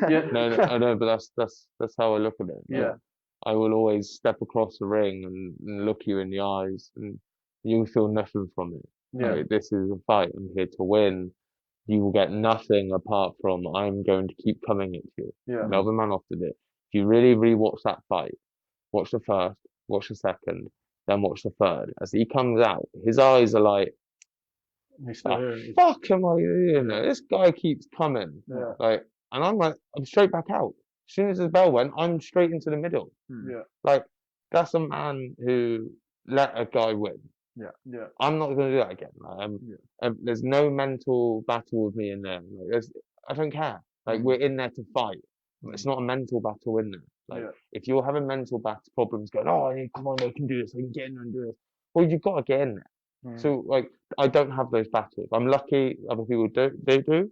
Yeah. No, I know, but that's how I look at it. Yeah. I will always step across the ring and look you in the eyes, and you'll feel nothing from it. Yeah. Like, this is a fight. I'm here to win. You will get nothing apart from I'm going to keep coming at you. Yeah. Melvin Manoff did it. If you really rewatch that fight, watch the first, watch the second, then watch the third. As he comes out, his eyes are like, fuck am I doing? This guy keeps coming. Yeah. Like, and I'm straight back out. As soon as his bell went, I'm straight into the middle. Yeah. Like, that's a man who let a guy win. Yeah. Yeah. I'm not going to do that again. There's no mental battle with me in there. Like, I don't care. Like, we're in there to fight. It's not a mental battle in there. Like, if you're having mental problems going, come on, I can do this, I can get in there and do this. Well, you've got to get in there. So, like, I don't have those battles. I'm lucky other people do.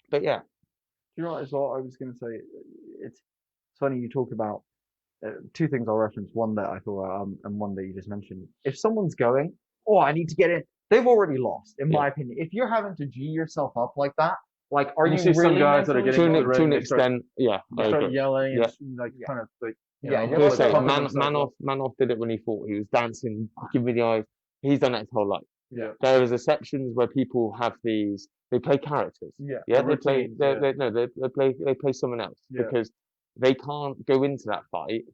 But yeah. Do you know what as well? I was going to say, it's funny you talk about two things I'll reference. One that I thought, and one that you just mentioned. If someone's going, I need to get in, they've already lost, in my opinion. If you're having to G yourself up like that, like, are you see really some guys that are getting to an extent? They start yelling and like kind of like. Manoff did it when he fought. He was dancing, give me the eyes. He's done that his whole life. Yeah. There is exceptions where people have these. They play characters. They play someone else because they can't go into that fight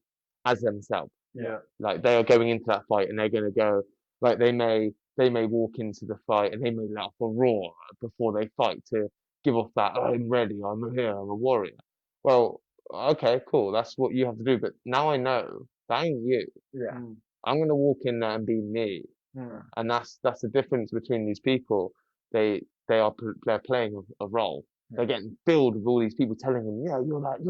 as themselves. Yeah. Like, they are going into that fight and they're going to go. Like, they may walk into the fight and they may let off a roar before they fight to give off that, I'm ready, I'm here, I'm a warrior. Well, okay, cool. That's what you have to do. But now I know that ain't you. Yeah. I'm going to walk in there and be me. And that's the difference between these people. They're playing a role. They're getting filled with all these people telling them, you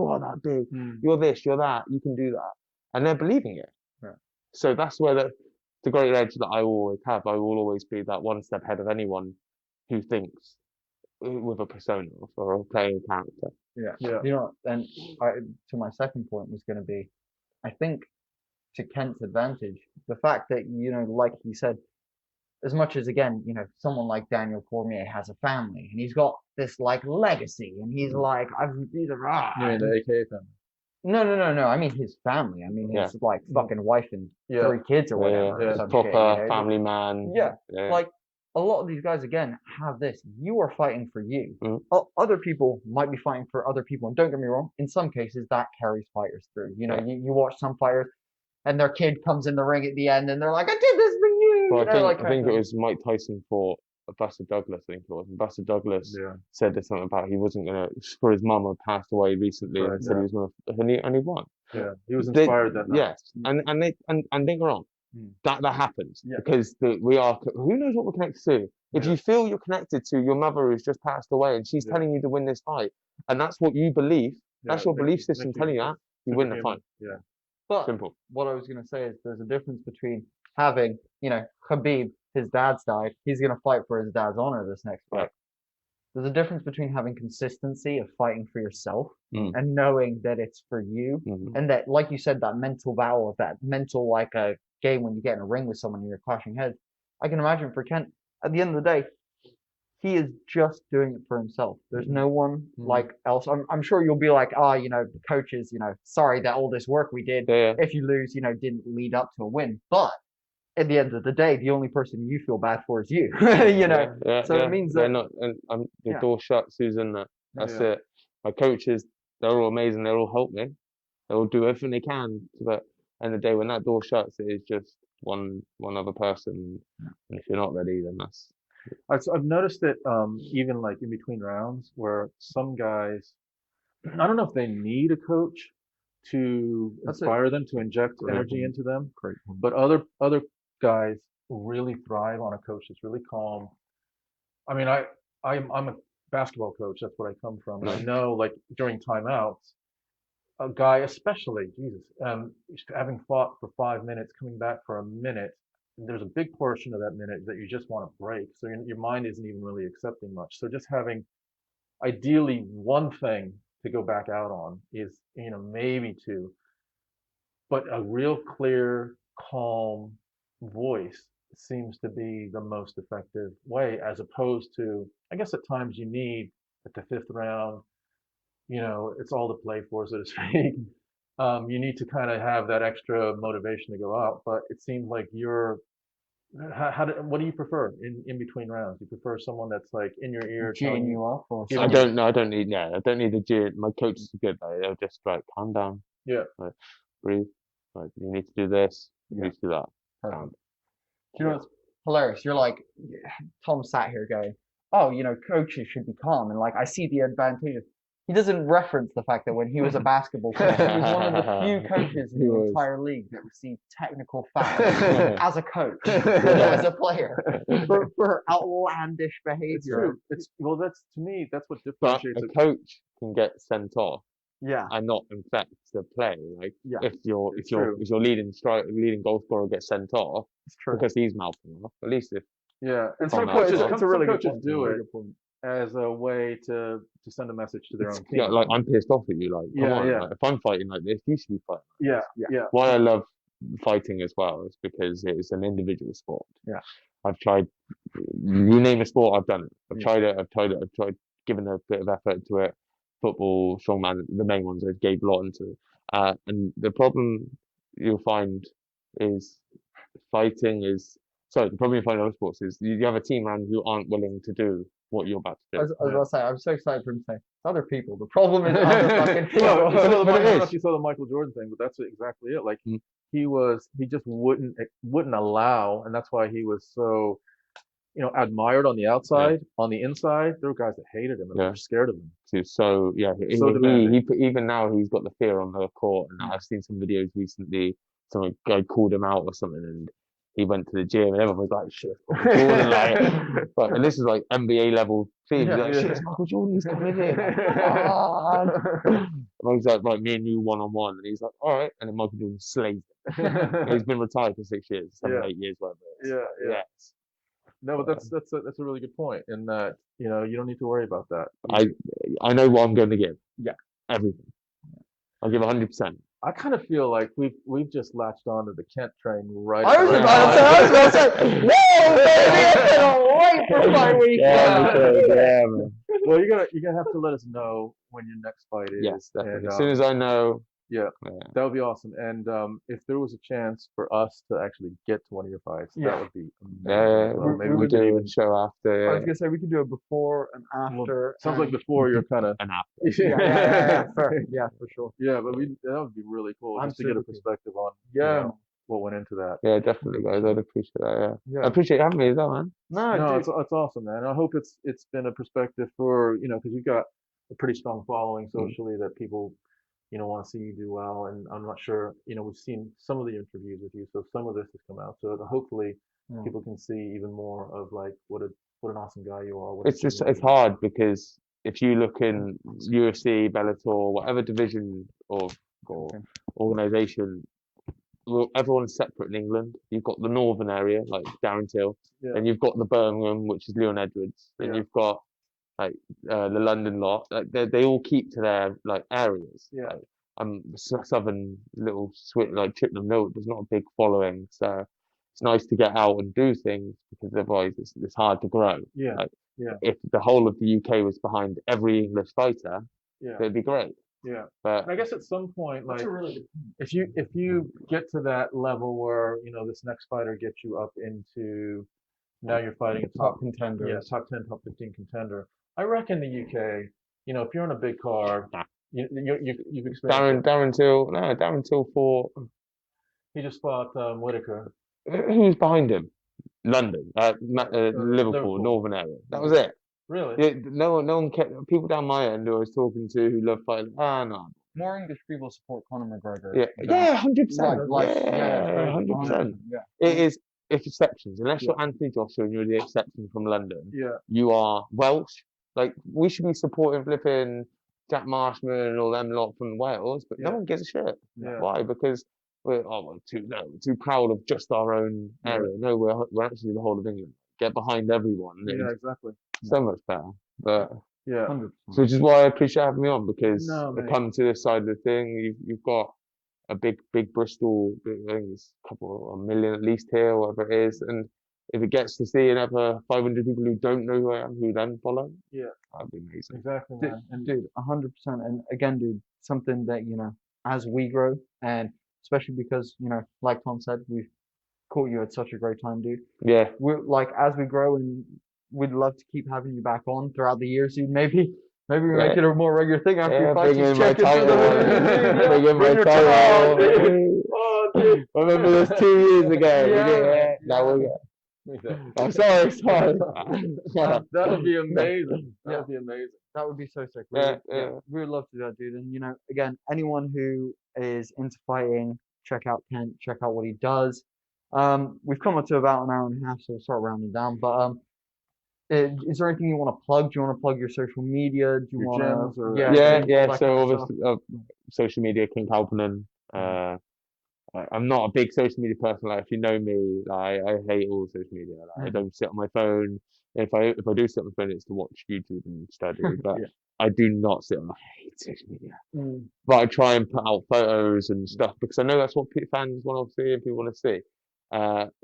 are that big, you're this, you're that, you can do that. And they're believing it. Yeah. So that's where the great edge that I always have. I will always be that one step ahead of anyone who thinks with a persona or playing a character. Yeah. You know, and to my second point was going to be, I think, to Kent's advantage, the fact that, like he said, as much as, again, someone like Daniel Cormier has a family and he's got this like legacy and he's like, You mean the AKA family? No. I mean his family. I mean his like fucking wife and 3 kids or whatever. Yeah. Proper family man. Yeah. Like, a lot of these guys, again, have this. You are fighting for you. Other people might be fighting for other people. And don't get me wrong, in some cases, that carries fighters through. You watch some fighters, and their kid comes in the ring at the end, and they're like, "I did this for you." Well, You know, like, I think it was Mike Tyson fought Buster Douglas. I think it was. And Buster Douglas said there's something about he wasn't gonna. For his mum had passed away recently, and said he was gonna. And he won. Yeah, he was inspired that night. Yes, and don't get me wrong, that happens because we are. Who knows what we're connected to? If you feel you're connected to your mother who's just passed away and she's telling you to win this fight, and that's what you believe, that's your belief system telling you that, you win the fight. Yeah. But Simple. what I was going to say is there's a difference between having, Khabib, his dad's died, he's going to fight for his dad's honor this next fight. Right. There's a difference between having consistency of fighting for yourself and knowing that it's for you. And that, like you said, that mental battle, of that mental, like a game when you get in a ring with someone and you're clashing heads. I can imagine for Kent, at the end of the day, he is just doing it for himself. There's no one like else. I'm sure you'll be like, the coaches, sorry that all this work we did, if you lose, didn't lead up to a win. But at the end of the day, the only person you feel bad for is you. So it means that they're not. And the door shut, Susan. That's it. My coaches, they're all amazing. They'll all help me. They'll do everything they can. But end of the day, when that door shuts, it is just one other person. And if you're not ready, then that's. I've noticed that even like in between rounds, where some guys, I don't know if they need a coach to inspire them, to inject energy into them, but other guys really thrive on a coach that's really calm. I mean, I'm a basketball coach. That's what I come from. And I know, like during timeouts, a guy, especially having fought for 5 minutes, coming back for a minute. There's a big portion of that minute that you just want to break. So your mind isn't even really accepting much. So just having ideally one thing to go back out on is, maybe two, but a real clear, calm voice seems to be the most effective way, as opposed to, I guess at times you need at the 5th round, it's all to play for, so to speak. You need to kind of have that extra motivation to go out, but it seems like what do you prefer in between rounds? You prefer someone that's like in your ear cheering you up, or I don't know. I don't need the cheer. My coaches are good. They'll just like calm down. Yeah. Like, breathe. Like, you need to do this. You need to do that. You know what's hilarious? You're like, Tom sat here going, coaches should be calm, and like I see the advantages. He doesn't reference the fact that when he was a basketball coach, he was one of the few coaches in the entire league that received technical fouls as a coach, as a player, for outlandish behavior. It's true. That's to me, that's what But differentiates a coach can get sent off. Yeah. And not affect the play. Like if your leading goal scorer gets sent off because he's mouthing off, at least if and some coaches do it as a way to send a message to their own team. Yeah, like I'm pissed off at you. Like, come on, like, if I'm fighting like this, you should be fighting. Yeah. Why I love fighting as well is because it's an individual sport. Yeah. I've tried. You name a sport, I've done it. I've tried it. I've tried giving a bit of effort to it. Football, strongman, the main ones I gave a lot into. And the problem you'll find is the problem you find in other sports is you have a team around who aren't willing to do what you're about to do. I was about to say, I'm so excited for him to say, it's other people. The problem is other fucking people. I don't know if you saw the Michael Jordan thing, but that's exactly it. Like he just wouldn't allow, and that's why he was so, admired on the outside. On the inside, there were guys that hated him and were scared of him. So even now he's got the fear on the court, and I've seen some videos recently. Some guy called him out or something, and he went to the gym, and everyone was like, "Shit, Michael Jordan!" and this is like NBA level teams. Like, "Shit, it's Michael Jordan, he's coming in." And I was like, "Right, me and you 1-on-1," and he's like, "All right," and then Michael Jordan slays him. He's been retired for 6 years, 8 years, whatever. Yeah. No, but that's a really good point, in that you don't need to worry about that. I know what I'm going to give. Yeah, everything. I'll give 100%. I kind of feel like we've just latched onto the Kent train right. I was about to say, no, baby, I cannot wait for my weekend. Well, you're gonna have to let us know when your next fight is. Yes, definitely. As soon as I know, Yeah, Yeah. that would be awesome. And if there was a chance for us to actually get to one of your fights, Yeah. that would be amazing. Yeah, as well. Maybe we we could do even. a show after. I was Yeah. gonna say we could do a before and after. Sounds like and- before you're kind of. And after. Yeah, fair. Yeah, for sure. Yeah, but that would be really cool I'm just to get a super keen. perspective on Yeah. what went into that. Yeah, definitely, guys. I'd appreciate that. Yeah. Yeah. I appreciate you having me as well, man. No, No, dude. it's awesome, man. I hope it's been a perspective for because you've got a pretty strong following socially that people want to see you do well. And I'm not sure we've seen some of the interviews with you, so some of this has come out. So hopefully Yeah. people can see even more of like what an awesome guy you are. What a It's just genuine it's hard because if you look in UFC, Bellator, whatever division or organization, well, everyone's separate in England. You've got the northern area like Darren Till, Yeah. and you've got the Birmingham, which is Leon Edwards, and Yeah. you've got like the London lot. Like they all keep to their like areas. Yeah. Like, southern little like Chippenham Note. There's not a big following, so it's nice to get out and do things because otherwise it's hard to grow. Yeah. Like, Yeah. if the whole of the UK was behind every English fighter, Yeah. it'd be great. Yeah. But And I guess at some point, like That's a really good if you get to that level where this next fighter gets you up into now you're fighting a top contender. yeah top 10 top 15 contender. I reckon the UK, if you're on a big card, you've experienced Darren Till fought. he just fought Whitaker. Who's behind him? London, Liverpool, Liverpool. Northern area. That was it. Really? Yeah, no one kept people down my end who I was talking to who love fighting. No. More English people support Conor McGregor. Yeah, than- 100%. Like, Yeah, 100%. Yeah. It is exceptions. Unless Yeah. you're Anthony Joshua and you're the exception from London, Yeah. you are Welsh. Like we should be supporting flipping Jack Marshman and all them lot from Wales, but no Yeah. one gives a shit. Yeah. Why? Because we're too proud of just our own Yeah. area. No, we're actually the whole of England. Get behind everyone. Yeah, It's exactly. so much better. But Yeah. 100%. so which is why I appreciate having me on because No, to mate. come to this side of the thing, you've got a big Bristol. I think it's a million at least here, whatever it is, and if it gets to see another 500 people who don't know who I am, who then follow, Yeah. that'd be amazing. Exactly, Dude, man. And dude, 100%. And again, dude, something that, as we grow, and especially because, like Tom said, we've caught you at such a great time, dude. Yeah, We're like, as we grow, and we'd love to keep having you back on throughout the years, dude. Maybe we make it a more regular thing after your fights. bring in Just my check into title. the Bring in my Bring your title. dude. oh, dude. Remember this 2 years ago? We Yeah. did it. Now we're good. I'm sorry. That would be amazing. That Yeah. would be amazing. That would be so sick. Yeah, We would love to do that, dude. And again, anyone who is into fighting, check out Kent, check out what he does. We've come up to about an hour and a half, so we'll start rounding down. But is there anything you want to plug? Do you want to plug your social media? Do you Your want gyms or- to? Yeah, Yeah. all that So kind of obviously, social media, King Kauppinen. I'm not a big social media person. Like if you know me, I hate all social media. Like, I don't sit on my phone. If I do sit on my phone, it's to watch YouTube and study. But Yeah. I do not sit on. I hate social media. stuff? But I try and put out photos and stuff because I know that's what fans want to see and people want to see.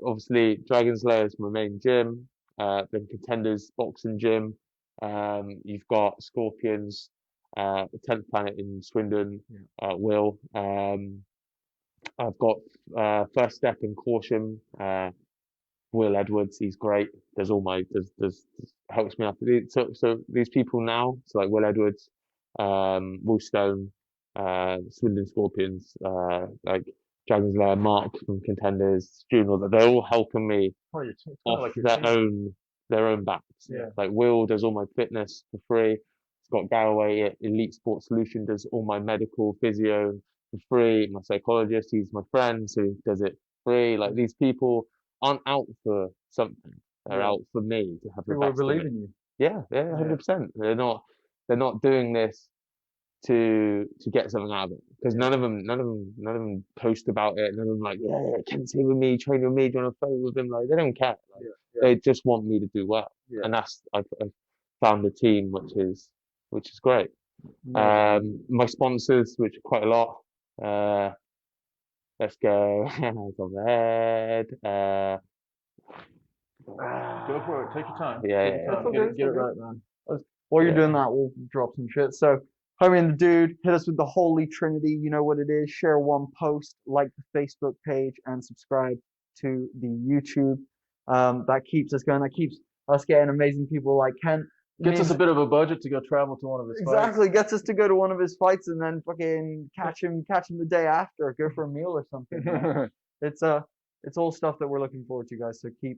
Obviously, Dragon's Lair is my main gym. Then Contenders Boxing Gym. You've got Scorpions, the 10th Planet in Swindon. Will. I've got First Step in Caution. Will Edwards, he's great. Does helps me out. So these people now, so like Will Edwards, Will Stone, Swindon Scorpions, like Dragon's Lair, Mark from Contenders, Juno, they're all helping me Oh, it's kind off of like your their team. own backs. Yeah. Like Will does all my fitness for free. Scott Garraway at Elite Sports Solution does all my medical physio for free. My psychologist, he's my friend, so he does it free. Like these people aren't out for something. They're Yeah. out for me to have the People will best of believe me. in you. Yeah, 100%. They're not doing this to get something out of it because none of them post about it. None of them like, yeah, Kent's here with me, train with me, do you want to photo with him? Like they don't care. Like, they just want me to do well, Yeah. and that's I've found a team which is great. My sponsors, which are quite a lot. Let's go. Hands on the head. Go for it. Take your time. Yeah, Take your yeah, time. yeah. Get it right, man. While you're Yeah. doing that, we'll drop some shit. So Homie and the Dude, hit us with the Holy Trinity. You know what it is. Share one post, like the Facebook page, and subscribe to the YouTube. That keeps us going. That keeps us getting amazing people like Kent. Gets us a bit of a budget to go travel to one of his Exactly, fights. gets us to go to one of his fights and then fucking catch him the day after, go for a meal or something. It's all stuff that we're looking forward to, guys. So keep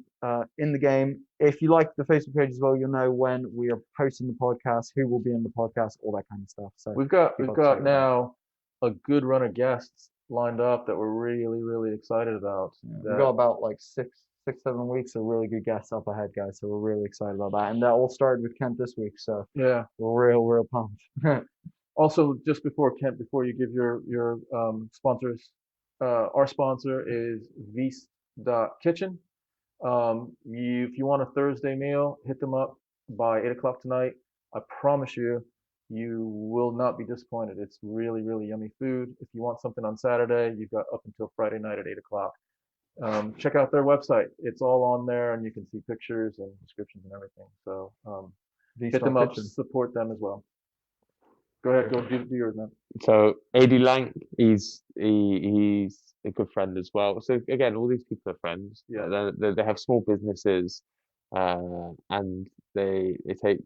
in the game. If you like the Facebook page as well, you'll know when we are posting the podcast, who will be in the podcast, all that kind of stuff. So we've got now a good run of guests lined up that we're really excited about. We've got about like 6-7 weeks of really good guests up ahead, guys. So we're really excited about that. And that all started with Kent this week. So yeah, we're real pumped. Also, just before Kent, before you give your sponsors, our sponsor is Vis.Kitchen. If you want a Thursday meal, hit them up by 8 o'clock tonight. I promise you, you will not be disappointed. It's really yummy food. If you want something on Saturday, you've got up until Friday night at 8 o'clock. Check out their website. It's all on there, and you can see pictures and descriptions and everything. So hit them up, support them as well. Go ahead, go do yours, man. So AD Lank, he's a good friend as well. So again, all these people are friends. Yeah, they have small businesses, and they take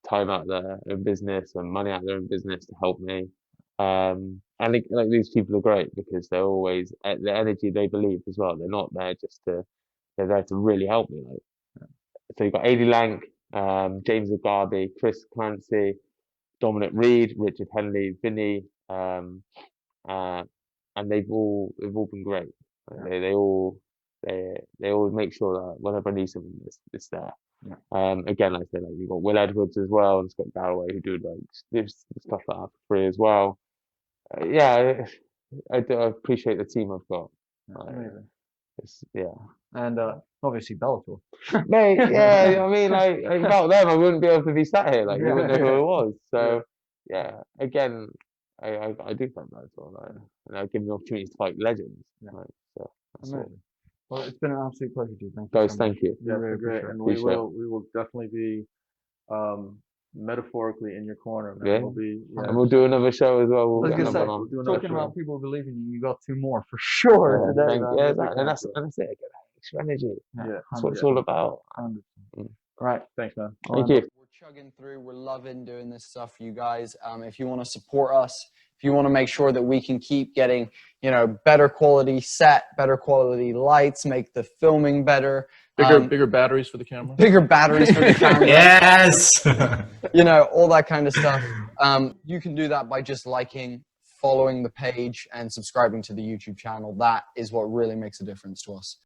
time out of their own business and money out of their own business to help me. And like these people are great because they're always the energy they believe as well. They're not there just they're there to really help me. Like, so you've got AD Lank, James Agarby, Chris Clancy, Dominic Reed, Richard Henley, Vinny, and they've all been great. Like, they all make sure that whenever I need something, it's there. Yeah. Again, like I said, like you've got Will Edwards as well and Scott Galloway who do like this stuff like that for free as well. Yeah, I appreciate the team I've got. Amazing. And obviously Bellator. Mate, yeah, I mean, like without them, I wouldn't be able to be sat here. Like, you wouldn't know who I was. So, yeah, again, I do thank Bellator, like, and I've given me opportunities to fight legends. Yeah. Like, so that's amazing. Well, it's been an absolute pleasure, dude. Thank you, guys. so Thank you. Yeah, really great, and we will definitely be metaphorically in your corner, man. Yeah. We'll be, and we'll do another show as well. I was gonna say, We'll do another talking show. about people believing in you, you got 2 more for sure today. Yeah, and that's it. Get that extra energy. Yeah, That's what it's all about. Right. Thanks, man. Thank you. We're chugging through. We're loving doing this stuff for you guys. If you want to support us, if you want to make sure that we can keep getting, better quality set, better quality lights, make the filming better. Bigger batteries for the camera. Bigger batteries for the camera. Yes. All that kind of stuff. You can do that by just liking, following the page, and subscribing to the YouTube channel. That is what really makes a difference to us.